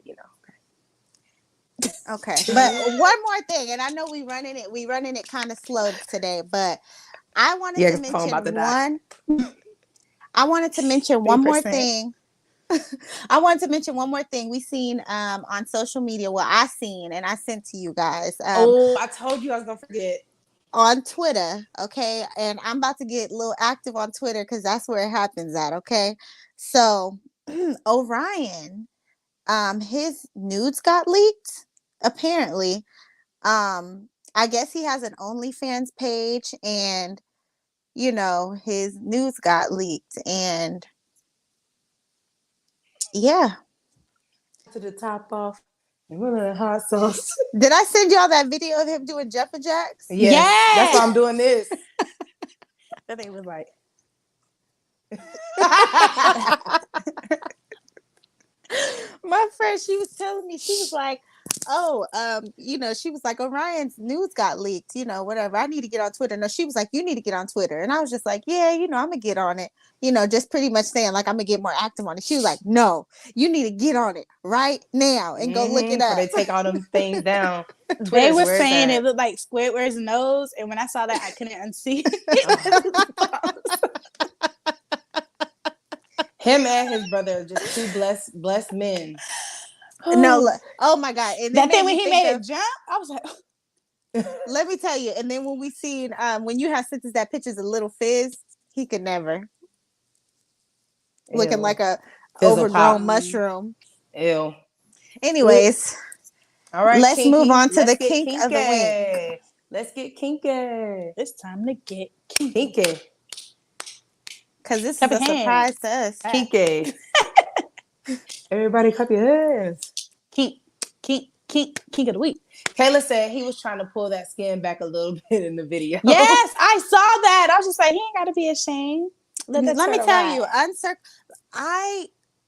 Okay, but one more thing, and I know we running it kind of slow today, but I wanted to mention one. I wanted to mention one more thing. I wanted to mention one more thing we seen on social media. Well, I seen and I sent to you guys. I told you I was gonna forget. On Twitter, okay, and I'm about to get a little active on Twitter because that's where it happens at. Okay, so Orion, his nudes got leaked. Apparently, I guess he has an OnlyFans page, and his news got leaked, and yeah. To the top off and running the hot sauce. Did I send y'all that video of him doing jumping jacks? Yes. That's why I'm doing this. That thing was like. My friend, she was telling me, she was like, she was like, Orion's news got leaked, whatever. I need to get on Twitter. No, she was like, you need to get on Twitter. And I was just like, yeah, I'm gonna get on it, just pretty much saying like I'm gonna get more active on it. She was like, no, you need to get on it right now and go look it up. So they take all them things down. They were saying it looked like Squidward's nose, and when I saw that, I couldn't unsee it. Him and his brother are just two blessed men. No, oh my God. And that thing made when me he think made of, it jump, I was like, let me tell you. And then when we seen, when you have sent us that pictures of Little Fizz, he could never. Looking Ew. like a Fizzle pop. overgrown mushroom. Ew. Anyways, All right, let's move kinky. on to Let's the get kink of the week. kinky. Let's get kinky. it's time to get kinky. Kinky. Because this Clap is a your surprise hands. to us. Kinky. Everybody clap your hands. Kink of the week. Kayla said he was trying to pull that skin back a little bit in the video. Yes, I saw that. I was just like, he ain't got to be ashamed. Let me tell you,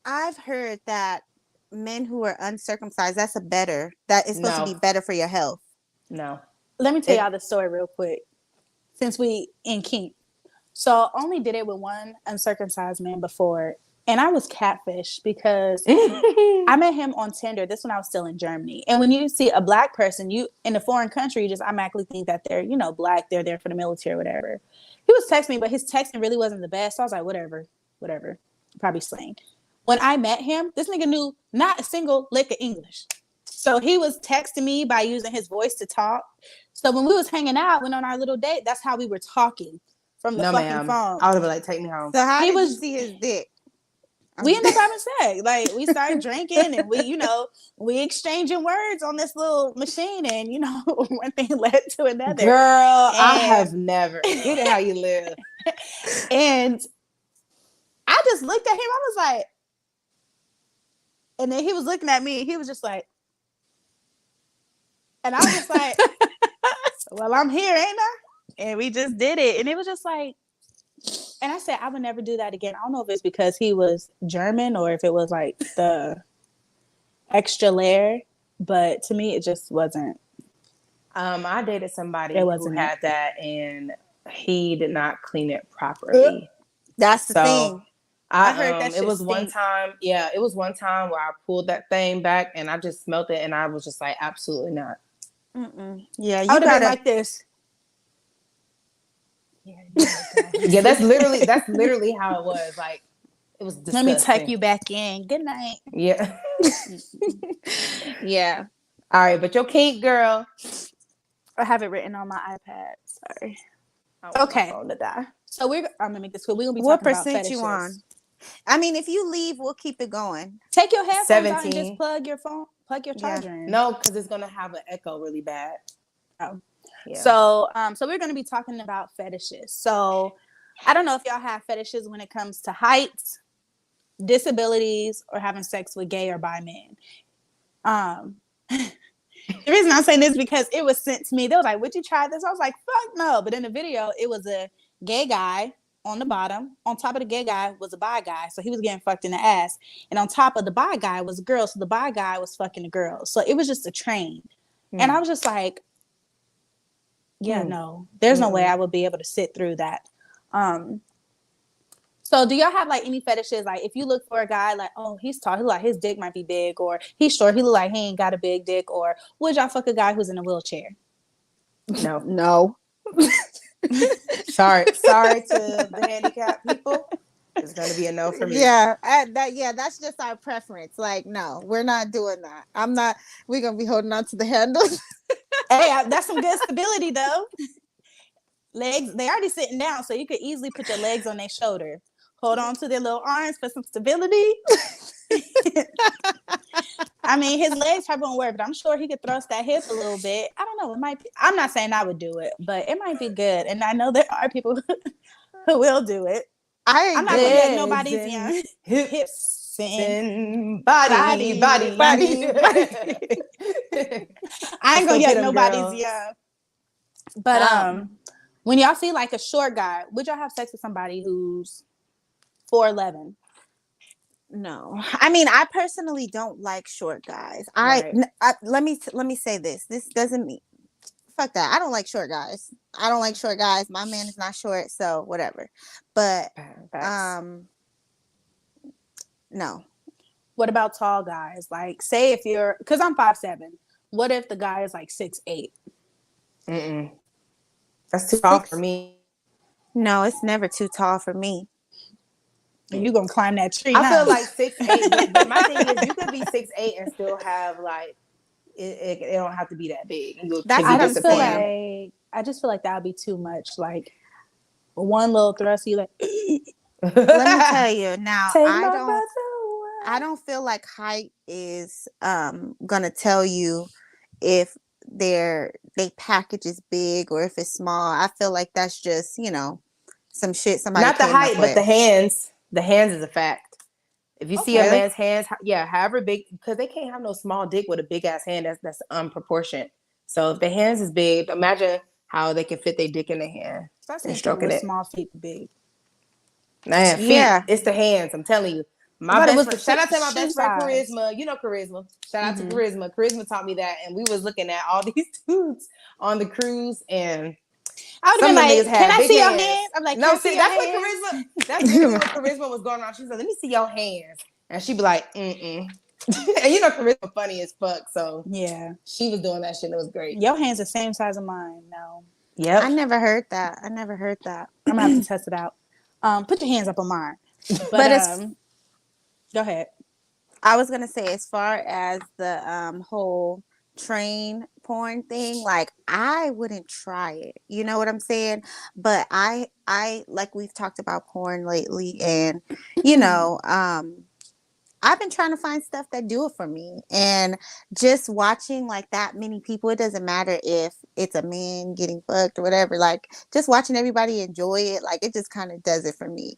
I've heard that men who are uncircumcised, that is supposed to be better for your health. No. Let me tell y'all the story real quick. Since we in kink. So only did it with one uncircumcised man before. And I was catfish because I met him on Tinder. This when I was still in Germany. And when you see a black person, you in a foreign country, you just automatically think that they're, black. They're there for the military or whatever. He was texting me, but his texting really wasn't the best. So I was like, whatever. Probably slang. When I met him, this nigga knew not a single lick of English. So he was texting me by using his voice to talk. So when we was hanging out, went on our little date, that's how we were talking from the fucking phone. I would have been like, take me home. So how did you see his dick? We ended up having sex. Like we started drinking and we exchanging words on this little machine and one thing led to another. Girl, I have never. Get it how you live. And I just looked at him. I was like, and then he was looking at me. He was just like, and I was just like, well, I'm here, ain't I? And we just did it. And it was just like, and I said, I would never do that again. I don't know if it's because he was German or if it was like the extra layer, but to me, it just wasn't. I dated somebody who had that and he did not clean it properly. That's the thing. I heard that shit it was one time. Yeah, it was one time where I pulled that thing back and I just smelled it and I was just like, absolutely not. Yeah, you gotta like this. Yeah, that's literally how it was. Like, it was disgusting. Let me tuck you back in. Good night. Yeah. Yeah. All right, but your kink, girl. I have it written on my iPad. Sorry. Okay. So I'm gonna make this cool. We're gonna be talking about fetishes. What percent you on? I mean, if you leave, we'll keep it going. Take your headphones out and just plug your charger in. No, because it's gonna have an echo really bad. Oh. Yeah. So we're gonna be talking about fetishes. So I don't know if y'all have fetishes when it comes to heights, disabilities, or having sex with gay or bi men. The reason I'm saying this is because it was sent to me. They was like, would you try this? I was like, fuck no. But in the video, it was a gay guy on the bottom. On top of the gay guy was a bi guy. So he was getting fucked in the ass. And on top of the bi guy was a girl. So the bi guy was fucking the girl. So it was just a train. And I was just like, no, there's no way I would be able to sit through that. So do y'all have like any fetishes? Like if you look for a guy like, oh, he's tall, he look like his dick might be big, or he's short, he look like he ain't got a big dick, or would y'all fuck a guy who's in a wheelchair? No. Sorry to the handicapped people. It's gonna be a no for me. Yeah, that's just our preference. Like, no, we're not doing that. We're gonna be holding on to the handles. Hey, that's some good stability though. Legs, they already sitting down, so you could easily put your legs on their shoulder. Hold on to their little arms for some stability. I mean, his legs probably won't work, but I'm sure he could thrust that hip a little bit. I don't know. It might be, I'm not saying I would do it, but it might be good. And I know there are people who will do it. I'm not gonna let nobody's young hips and body. I ain't gonna let nobody's young. But when y'all see like a short guy, would y'all have sex with somebody who's 4'11"? No. I mean, I personally don't like short guys. Right. Let me say this. This doesn't mean fuck that. I don't like short guys. My man is not short, so whatever. But no. What about tall guys? Like say if you're, because I'm 5'7". What if the guy is like 6'8"? That's too tall for me. No, it's never too tall for me. You gonna climb that tree? I Huh? feel like 6'8", but my thing is, you could be 6'8" and still have like it don't have to be that big. You That's can be what I'm just a saying. fan. I just feel like that would be too much. Like one little thrust, you like. Let me tell you now. Take I my don't. breath I don't feel like height is gonna tell you if they package is big or if it's small. I feel like that's just, some shit somebody Not the came up height, but with. the hands. The hands is a fact. If you see a Okay. man's hands, yeah, however big, because they can't have no small dick with a big ass hand. That's unproportioned. So if the hands is big, imagine how they can fit their dick in their hand So I've and seen people stroking with it. small feet big. Man, feet. Yeah. It's the hands. I'm telling you. I My thought it best was friend. the Shout out to my shoe best friend size. Charisma. You know Charisma. Shout out to Mhm. Charisma. Charisma taught me that, and we was looking at all these dudes on the cruise, and I would have some been of them niggas like, "Can had I big see your hands. hands?" I'm like, "Can No, I see see, your that's what hands?" Charisma. That's literally what Charisma was going on. She said, "Let me see your hands," and she'd be like, "Mm." And you know Charisma funny as fuck, so Yeah, she was doing that shit. It was great. your hands the same size of mine. No, I Yep. never heard that. I never heard that. I'm gonna have to test it out. Put your hands up on mine. But But as go ahead. I was gonna say, as far as the whole train porn thing, like I wouldn't try it. You know what I'm saying? But I like we've talked about porn lately, and I've been trying to find stuff that do it for me. And just watching like that many people, it doesn't matter if it's a man getting fucked or whatever, like just watching everybody enjoy it, like it just kind of does it for me.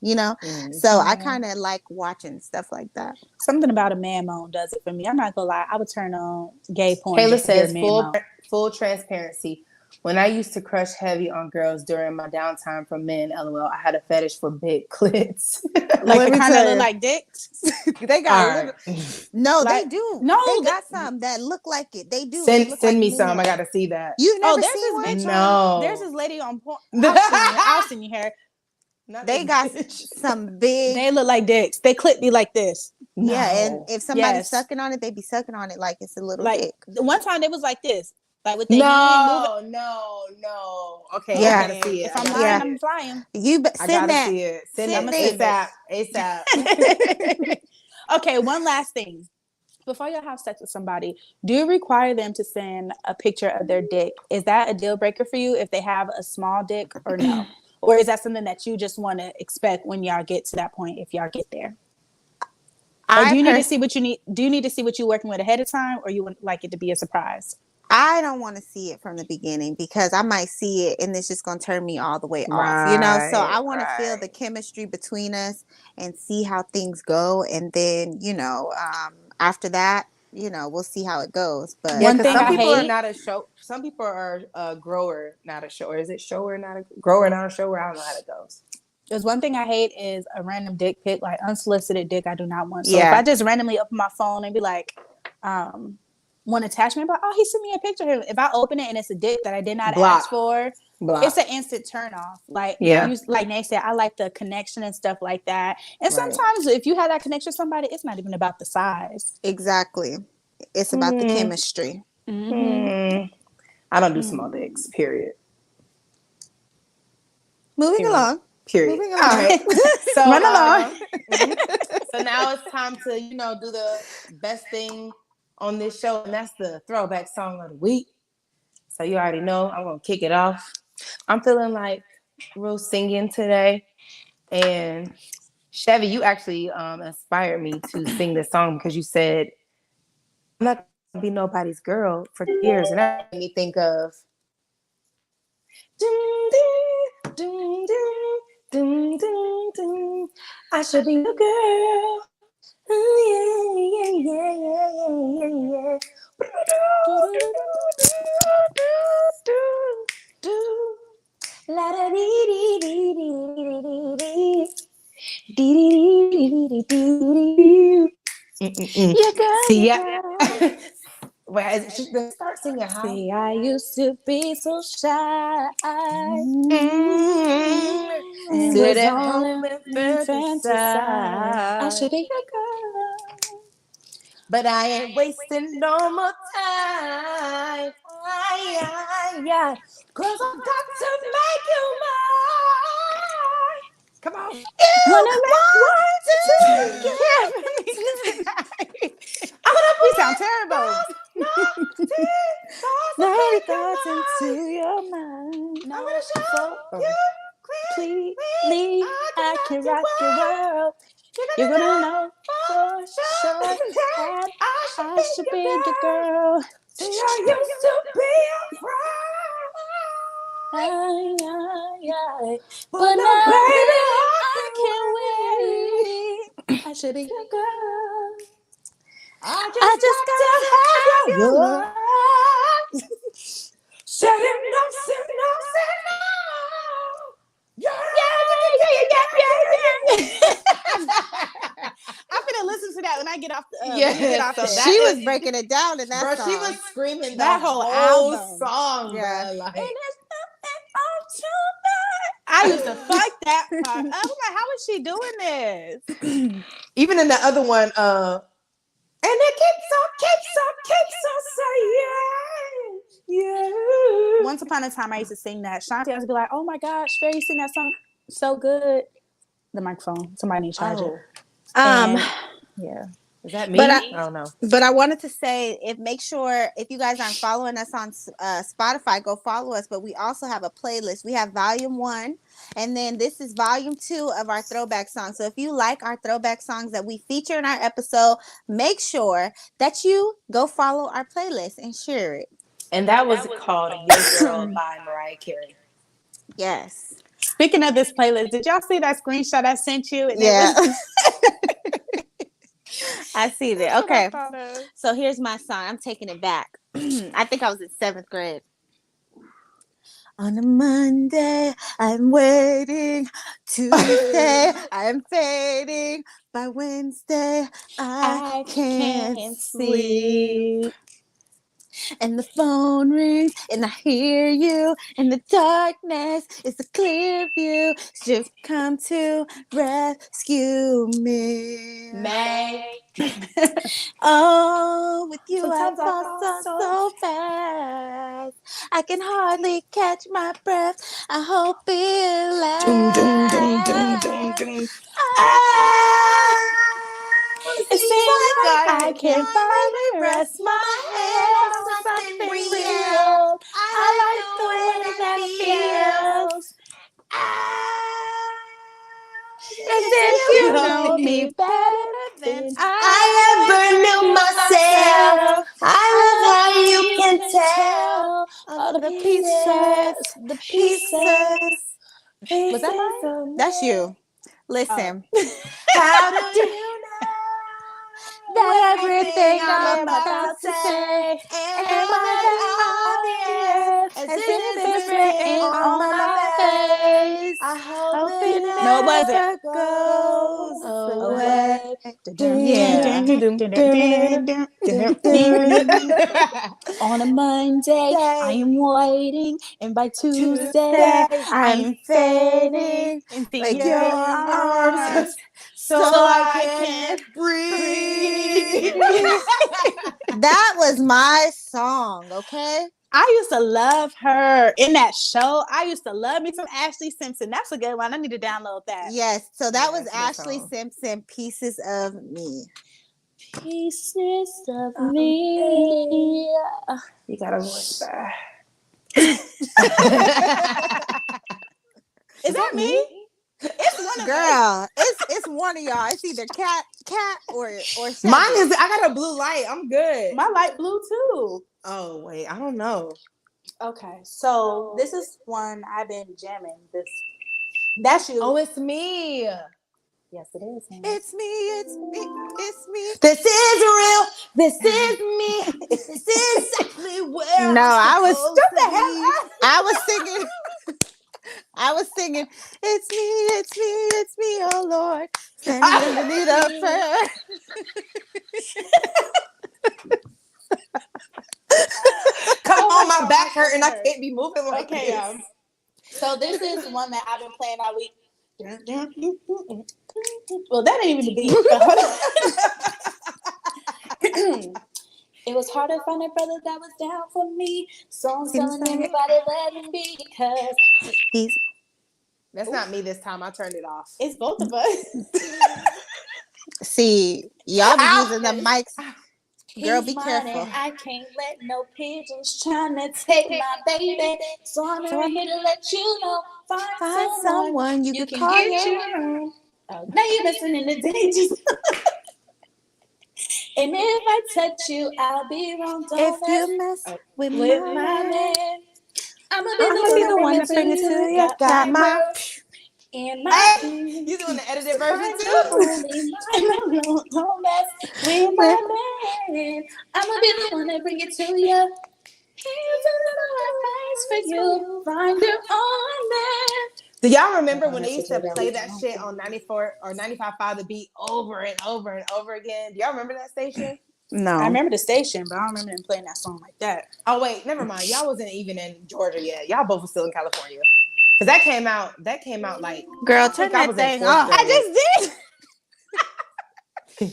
So I Yeah. kind of like watching stuff like that. Something about a man moan does it for me. I'm not gonna lie. I would turn on gay porn Kayla just to hear a says man moan. full transparency. When I used to crush heavy on girls during my downtime from men, lol, I had a fetish for big clits. Like Let the me kind that tell look you. like dicks. They got All right. no, Like, they do. no, They got some that look like it. They do. They Send look send like me mini some. I ones. gotta see that. You've Oh, never there's seen this one? bitch No. there's this lady on porn. I'll send you her. Not They this got bitch. some big. They look like dicks. They clip me like this. Yeah, and No. if somebody's Yes. sucking on it, they be sucking on it like it's a little Like dick. the one time they was like this. Like with their hand moving. No. Okay, Yeah. I gotta see it. If I I'm gotta lying, Yeah. see I'm it. flying. I Send gotta that. see it. Send I'ma it send it. ASAP. Okay, one last thing. Before y'all have sex with somebody, do you require them to send a picture of their dick? Is that a deal breaker for you if they have a small dick or no? Or is that something that you just want to expect when y'all get to that point if y'all get there? Or do you need to see what you need? Do you need to see what you're working with ahead of time, or you would like it to be a surprise? I don't want to see it from the beginning because I might see it and it's just going to turn me all the way off, So I want to feel the chemistry between us and see how things go. And then, after that, we'll see how it goes. But Yeah, One because thing some I people are hate not a show. Some people are a grower, not a shower. Is it shower, not a grower, not a shower? I don't know how that goes. there's one thing I hate is a random dick pic, like unsolicited dick. I do not want. So if yeah, I just randomly open my phone and be like, one attachment, but he sent me a picture. If I open it and it's a dick that I did not Block. ask for, Block. it's an instant turn off. Like Yeah. like Nate said, I like the connection and stuff like that. And Right. sometimes if you have that connection with somebody, it's not even about the size. exactly. It's about the chemistry. I don't do small dicks, period. Moving along. Period. Moving All along. right. So, Run along. So now it's time to, do the best thing on this show, and that's the throwback song of the week. So you already know I'm gonna kick it off. I'm feeling like real singing today, and Chevy, you actually inspired me to sing this song because you said I'm not gonna be nobody's girl for years, and that made me think of. I should be a girl. Yeah, girl, See, yeah, yeah. girl. Well, start singing. How? See, I used to be so shy. And Sit was at only home and fantasize. I should fantasize. be a girl. But I ain't wasting no more time. Yeah. Cause I got to make you mine. Come on. Wanna make One You sound terrible. Naughty thoughts into your mind. I'm gonna show you Please, I can rock your world. You're gonna know for sure that I should be your girl. See, I used to be a But now, baby, I can't wait. I should be your girl. I I just gotta have your love. Say no, say no, say no. Yeah. I'm gonna listen to that when I get off the. Yeah, so She was breaking it down in that bro, song. she was screaming That the whole whole album. song, Yeah. bro. Like, And there's nothing on tonight. I used to fuck that part. I was like, how is she doing this? even in the other one, and it keeps on saying, yeah. Once upon a time, I used to sing that. Shanti used to be like, "Oh my gosh, Sherry, you sing that song so good." The microphone. Somebody needs to charge it. And, yeah. Is that me? But I don't know. But I wanted to say, make sure if you guys aren't following us on Spotify, go follow us. But we also have a playlist. We have Volume 1, and then this is Volume 2 of our throwback songs. So if you like our throwback songs that we feature in our episode, make sure that you go follow our playlist and share it. And that was called Your Girl by Mariah Carey. Yes. Speaking of this playlist, did y'all see that screenshot I sent you? And Yeah. I see that. Okay. Okay. So here's my song. I'm taking it back. I think I was in 7th grade. On a Monday, I'm waiting. Tuesday, I'm fading. By Wednesday, I can't sleep. And the phone rings, and I hear you. In the darkness, it's a clear view. Just come to rescue me. May. Oh, with you Sometimes I I fall fall so fast. I can hardly catch my breath. I hope it lasts. It seems like I can finally rest my head on something real. I like the way that feels. As if you know me better than I ever knew myself. I love how you can tell all the pieces. Was that mine? That's you. Listen. How do you know that everything I'm about to say am I obvious as if it's written on my face? I hope it No, it wasn't. never goes away. On a Monday, I am waiting, and by Tuesday, I am fading into like your arms, so I can't breathe. That was my song, okay? I used to love her in that show. I used to love me some Ashley Simpson. That's a good one. I need to download that. Yes, so that was that's a good Ashley song. Simpson, Pieces of Me. Pieces of me. You gotta voice that. Is that me? It's one of Girl, it's one of y'all. It's either Cat or Chevy. Mine is. I got a blue light. I'm good. my light blue too. Oh wait, I don't know. Okay, so this is one I've been jamming. That's you. Oh, it's me. Yes, it is. It's me. This is real. This is me. This is exactly where. No, I'm I was. supposed to be. I was singing. It's me, oh Lord. Standing in the need of prayer. Come on, my back hurt and I can't be moving like Okay, this. So this is one that I've been playing all week. Well, that ain't even the beat. It was hard to find a brother that was down for me. So I'm telling everybody let him be because He's That's not me this time. I turned it off. it's both of us. See, y'all be using the Ow. mics. Girl, He's be mine and careful. I can't let no pigeons trying to take my baby. So I'm So I'm here to let you know. Find find someone someone you you could can call get your your own. Oh, now you're listening to Dangerous. And if I touch you, I'll be wrong. if Don't mess you mess with with my my man. man. I'ma be I'm the gonna one be to the bring one it to to bring it to you. you. Got Got my my girl in my Hey, team. you doing the edited version Find too? the only mine. Don't mess with with my man. I'ma be the one to bring it to you. Here's a little advice for you. Find your own man. Do y'all remember when they used to play that shit on 94 or 95.5 the beat over and over and over again? Do y'all remember that station? I no. remember the station, but I don't remember them playing that song like that. Oh wait, never mind. Y'all wasn't even in Georgia yet. Y'all both were still in California. Cause that came out. That came out like Girl, I think turn I that was in thing fourth off. grade. Did.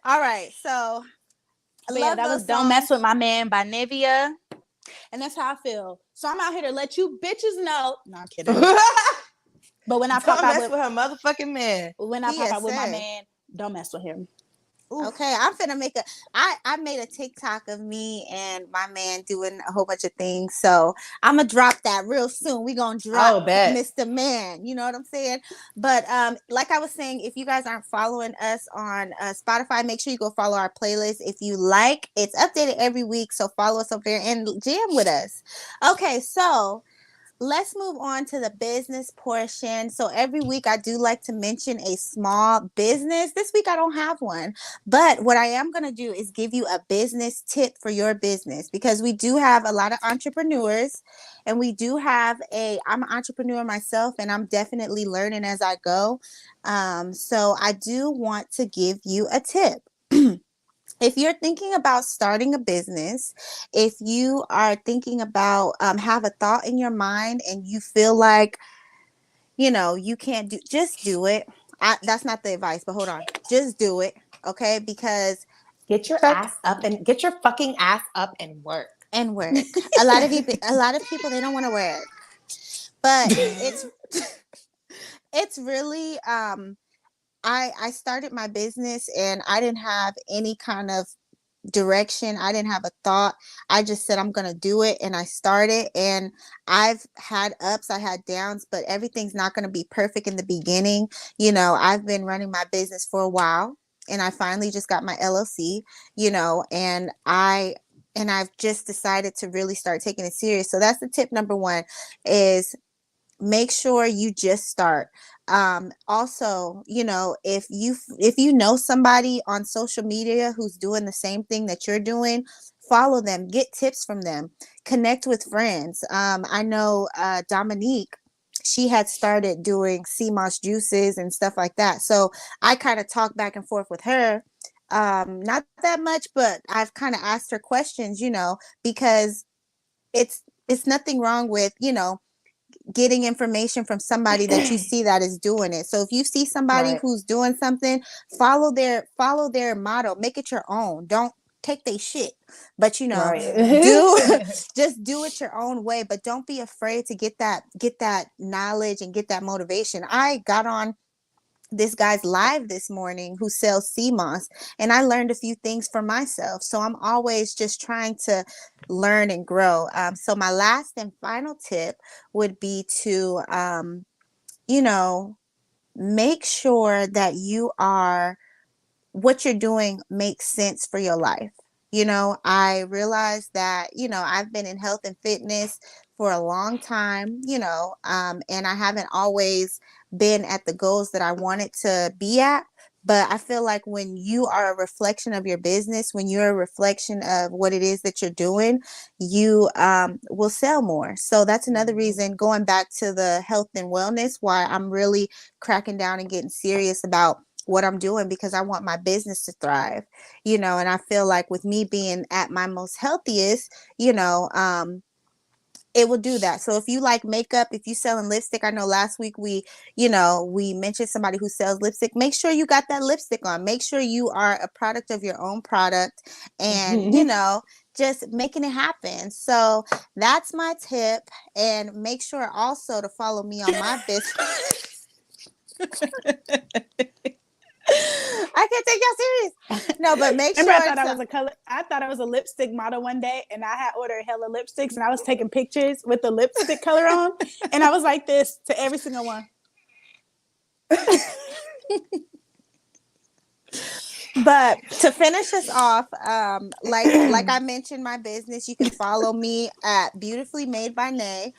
All right, so I But yeah, love that was those "Don't Mess songs. with My Man" by Nivea, and that's how I feel. So I'm out here to let you bitches know. No, I'm kidding. But when I pop Don't out mess with her motherfucking man. He a with my say. man, don't mess with him. Oof. Okay, I'm finna make a. I made a TikTok of me and my man doing a whole bunch of things. So I'm gonna drop that real soon. We gonna drop Oh, bet. Mr. Man. You know what I'm saying? But like I was saying, if you guys aren't following us on Spotify, make sure you go follow our playlist. If you like, it's updated every week. So follow us over there and jam with us. Okay, so let's move on to the business portion. So every week I do like to mention a small business. This week I don't have one, but what I am going to do is give you a business tip for your business, because we do have a lot of entrepreneurs, and we do have I'm an entrepreneur myself, and I'm definitely learning as I go. So I do want to give you a tip. If you're thinking about starting a business, if you are thinking about have a thought in your mind and you feel like, you can't just do it. That's not the advice, but hold on, just do it. Okay, because Get your check ass up and get your fucking ass up and work. and work. A lot of people, they don't want to work, but it's really I started my business and I didn't have any kind of direction. I didn't have a thought. I just said I'm going to do it, and I started, and I've had ups, I had downs, but everything's not going to be perfect in the beginning. I've been running my business for a while, and I finally just got my LLC, and I've just decided to really start taking it serious. So that's the tip number 1, is make sure you just start. Also, if you know somebody on social media who's doing the same thing that you're doing, follow them, get tips from them, connect with friends. I know Dominique, she had started doing CMOS juices and stuff like that, so I kind of talk back and forth with her. Not that much, but I've kind of asked her questions, because it's nothing wrong with getting information from somebody that you see that is doing it. So if you see somebody Right. who's doing something, follow their motto, make it your own. Don't take their shit, but Right. do just do it your own way, but don't be afraid to get that knowledge and get that motivation. I got on this guy's live this morning who sells CMOS, and I learned a few things for myself. So I'm always just trying to learn and grow. So my last and final tip would be to, you know, make sure that what you're doing makes sense for your life. I realized that, I've been in health and fitness for a long time, and I haven't always been at the goals that I wanted to be at. But I feel like when you are a reflection of your business, when you're a reflection of what it is that you're doing, you will sell more. So that's another reason, going back to the health and wellness, why I'm really cracking down and getting serious about what I'm doing, because I want my business to thrive, and I feel like with me being at my most healthiest, it will do that. So if you like makeup, if you selling lipstick, I know last week we mentioned somebody who sells lipstick. Make sure you got that lipstick on. Make sure you are a product of your own product, and just making it happen. So that's my tip. And make sure also to follow me on my business. I I can't take y'all serious. No, but make Remember, sure. I thought I was a color. I thought I was a lipstick model one day, and I had ordered hella lipsticks, and I was taking pictures with the lipstick color on, and I was like this to every single one. But to finish us off, like I mentioned, my business, you can follow me at Beautifully Made by Nay.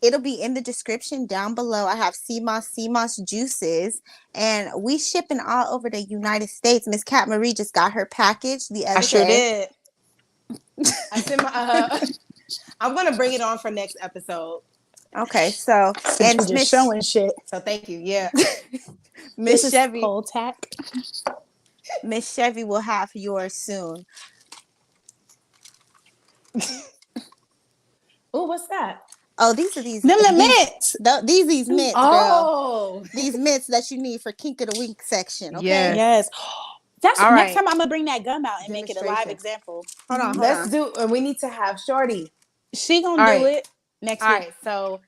It'll be in the description down below. I have CMOS juices, and we shipping all over the United States. Miss Cat Marie just got her package the other I sure day. did. I sent my. I'm gonna bring it on for next episode. Okay, so And you just showing shit. So thank you. Yeah, Miss Chevy, Cold tack. Miss Chevy will have yours soon. Oh, what's that? Oh, these are these mints. These mints, girl. Oh, These mints that you need for Kink of the Week section. Okay. Yes. That's All next right. time I'm gonna bring that gum out and make it a live Demonstration. example. Hold on. Let's do. And we need to have Shorty. She gonna All do right. it next All week. right. So,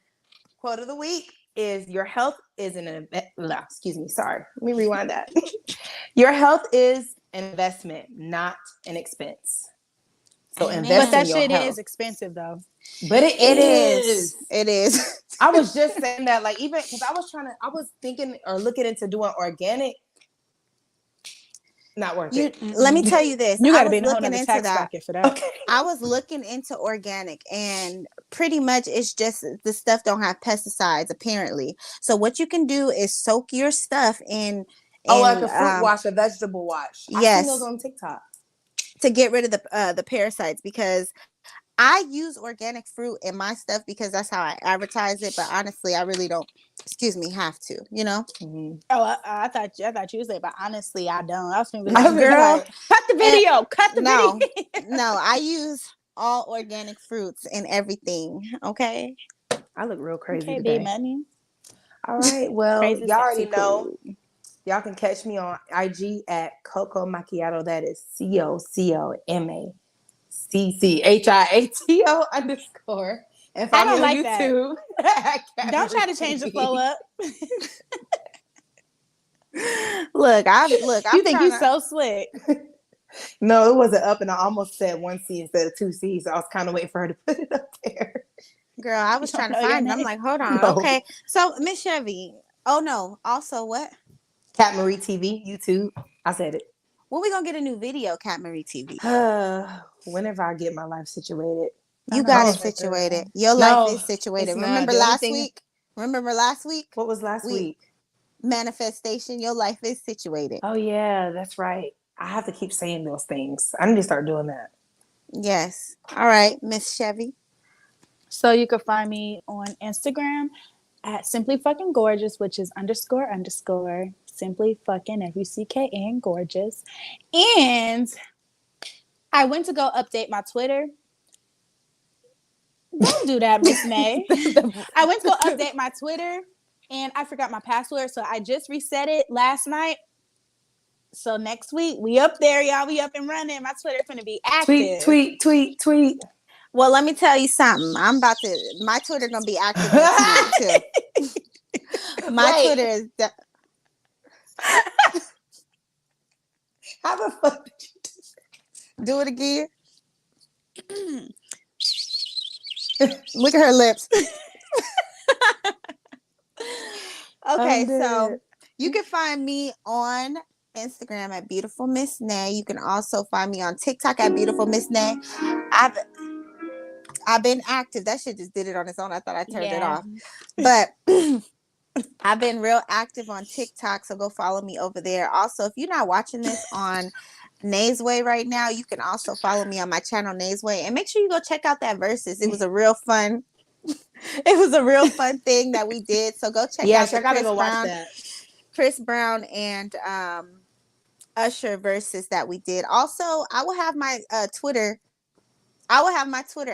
quote of the week is: your health is excuse me. Sorry. Let me rewind that. Your health is an investment, not an expense. So invest But that in your shit health. is expensive though. But it is. It is. I was just saying that, like, even because I was thinking or looking into doing organic. Not worth it. Let me tell you this. You I gotta was be in a whole looking nother into tax that. bracket for that. Okay. I was looking into organic, and pretty much it's just the stuff don't have pesticides apparently. So what you can do is soak your stuff in. Like a fruit wash, a vegetable wash. Yes. I've seen those on TikTok. To get rid of the parasites, because I use organic fruit in my stuff because that's how I advertise it. But honestly, I really don't. Have to. You know. Oh, I thought you said, but honestly, I don't. I was thinking, Girl, cut the video. Cut the video. No, I use all organic fruits in everything. Okay. I look real crazy Okay, today. big money. All right. Well, Crazy, y'all already sexy, know. cool. Y'all can catch me on IG at Coco Macchiato. That is COCOMACCHIATO _ And I follow don't me like on that. YouTube. Don't try to change the flow up. I'm You think you so slick? No, it wasn't up, and I almost said 1 C instead of 2 C's. So I was kind of waiting for her to put it up there. Girl, I was trying to know your find it. I'm name? like, hold on. No. Okay. So Miss Chevy. Oh no. Also what? Cat Marie TV, YouTube. I said it. When we gonna get a new video, Cat Marie TV? Whenever I get my life situated. You got it situated. Your life is situated. it's not. Remember The only last thing- week? Remember last week? What was last week? Manifestation. Your life is situated. Oh yeah, that's right. I have to keep saying those things. I need to start doing that. Yes. All right, Miss Chevy. So you can find me on Instagram at Simply Fucking Gorgeous, which is __ Simply Fucking FUCKN Gorgeous. And I went to go update my Twitter. Don't do that, Miss May. I went to go update my Twitter and I forgot my password. So I just reset it last night. So next week, we up there, y'all. We up and running. My Twitter's going to be active. Tweet. Well, let me tell you something. My Twitter gonna be active next week too. My Twitter is. How the fuck did you Do it again. Look at her lips. Okay, so you can find me on Instagram at Beautiful Miss Nay. You can also find me on TikTok at Beautiful Miss Nay. I've been active. That shit just did it on its own. I thought I turned it off. But I've been real active on TikTok, so go follow me over there. Also, if you're not watching this on Nay's Way right now, you can also follow me on my channel Nay's Way. And make sure you go check out that Versus. It was a real fun thing that we did. So go check out the I gotta go watch that. Chris Brown and Usher Versus that we did. Also, I will have my Twitter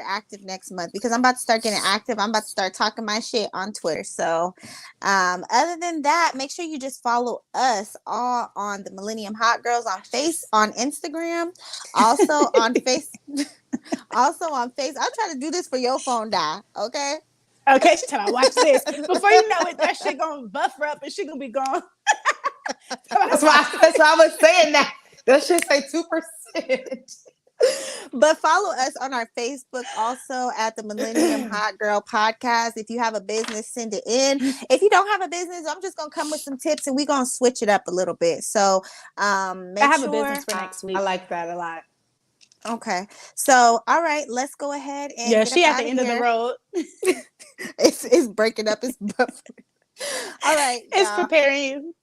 active next month because I'm about to start getting active. I'm about to start talking my shit on Twitter. So other than that, make sure you just follow us all on the Millennium Hot Girls on Instagram. Also on Face. I'll try to do this for your phone die. Okay. Okay, she's trying to watch this. Before you know it, that shit gonna buffer up and she gonna be gone. That's why I was saying that. That should say 2%. But follow us on our Facebook also at the Millennium Hot Girl Podcast. If you have a business, send it in. If you don't have a business, I'm just gonna come with some tips and we're gonna switch it up a little bit. So make I have sure a business for next week. I like that a lot. Okay. So all right, let's go ahead and Yeah, get she up at out the of end of the here. road. It's breaking up. It's buffering. All right, It's y'all. preparing you.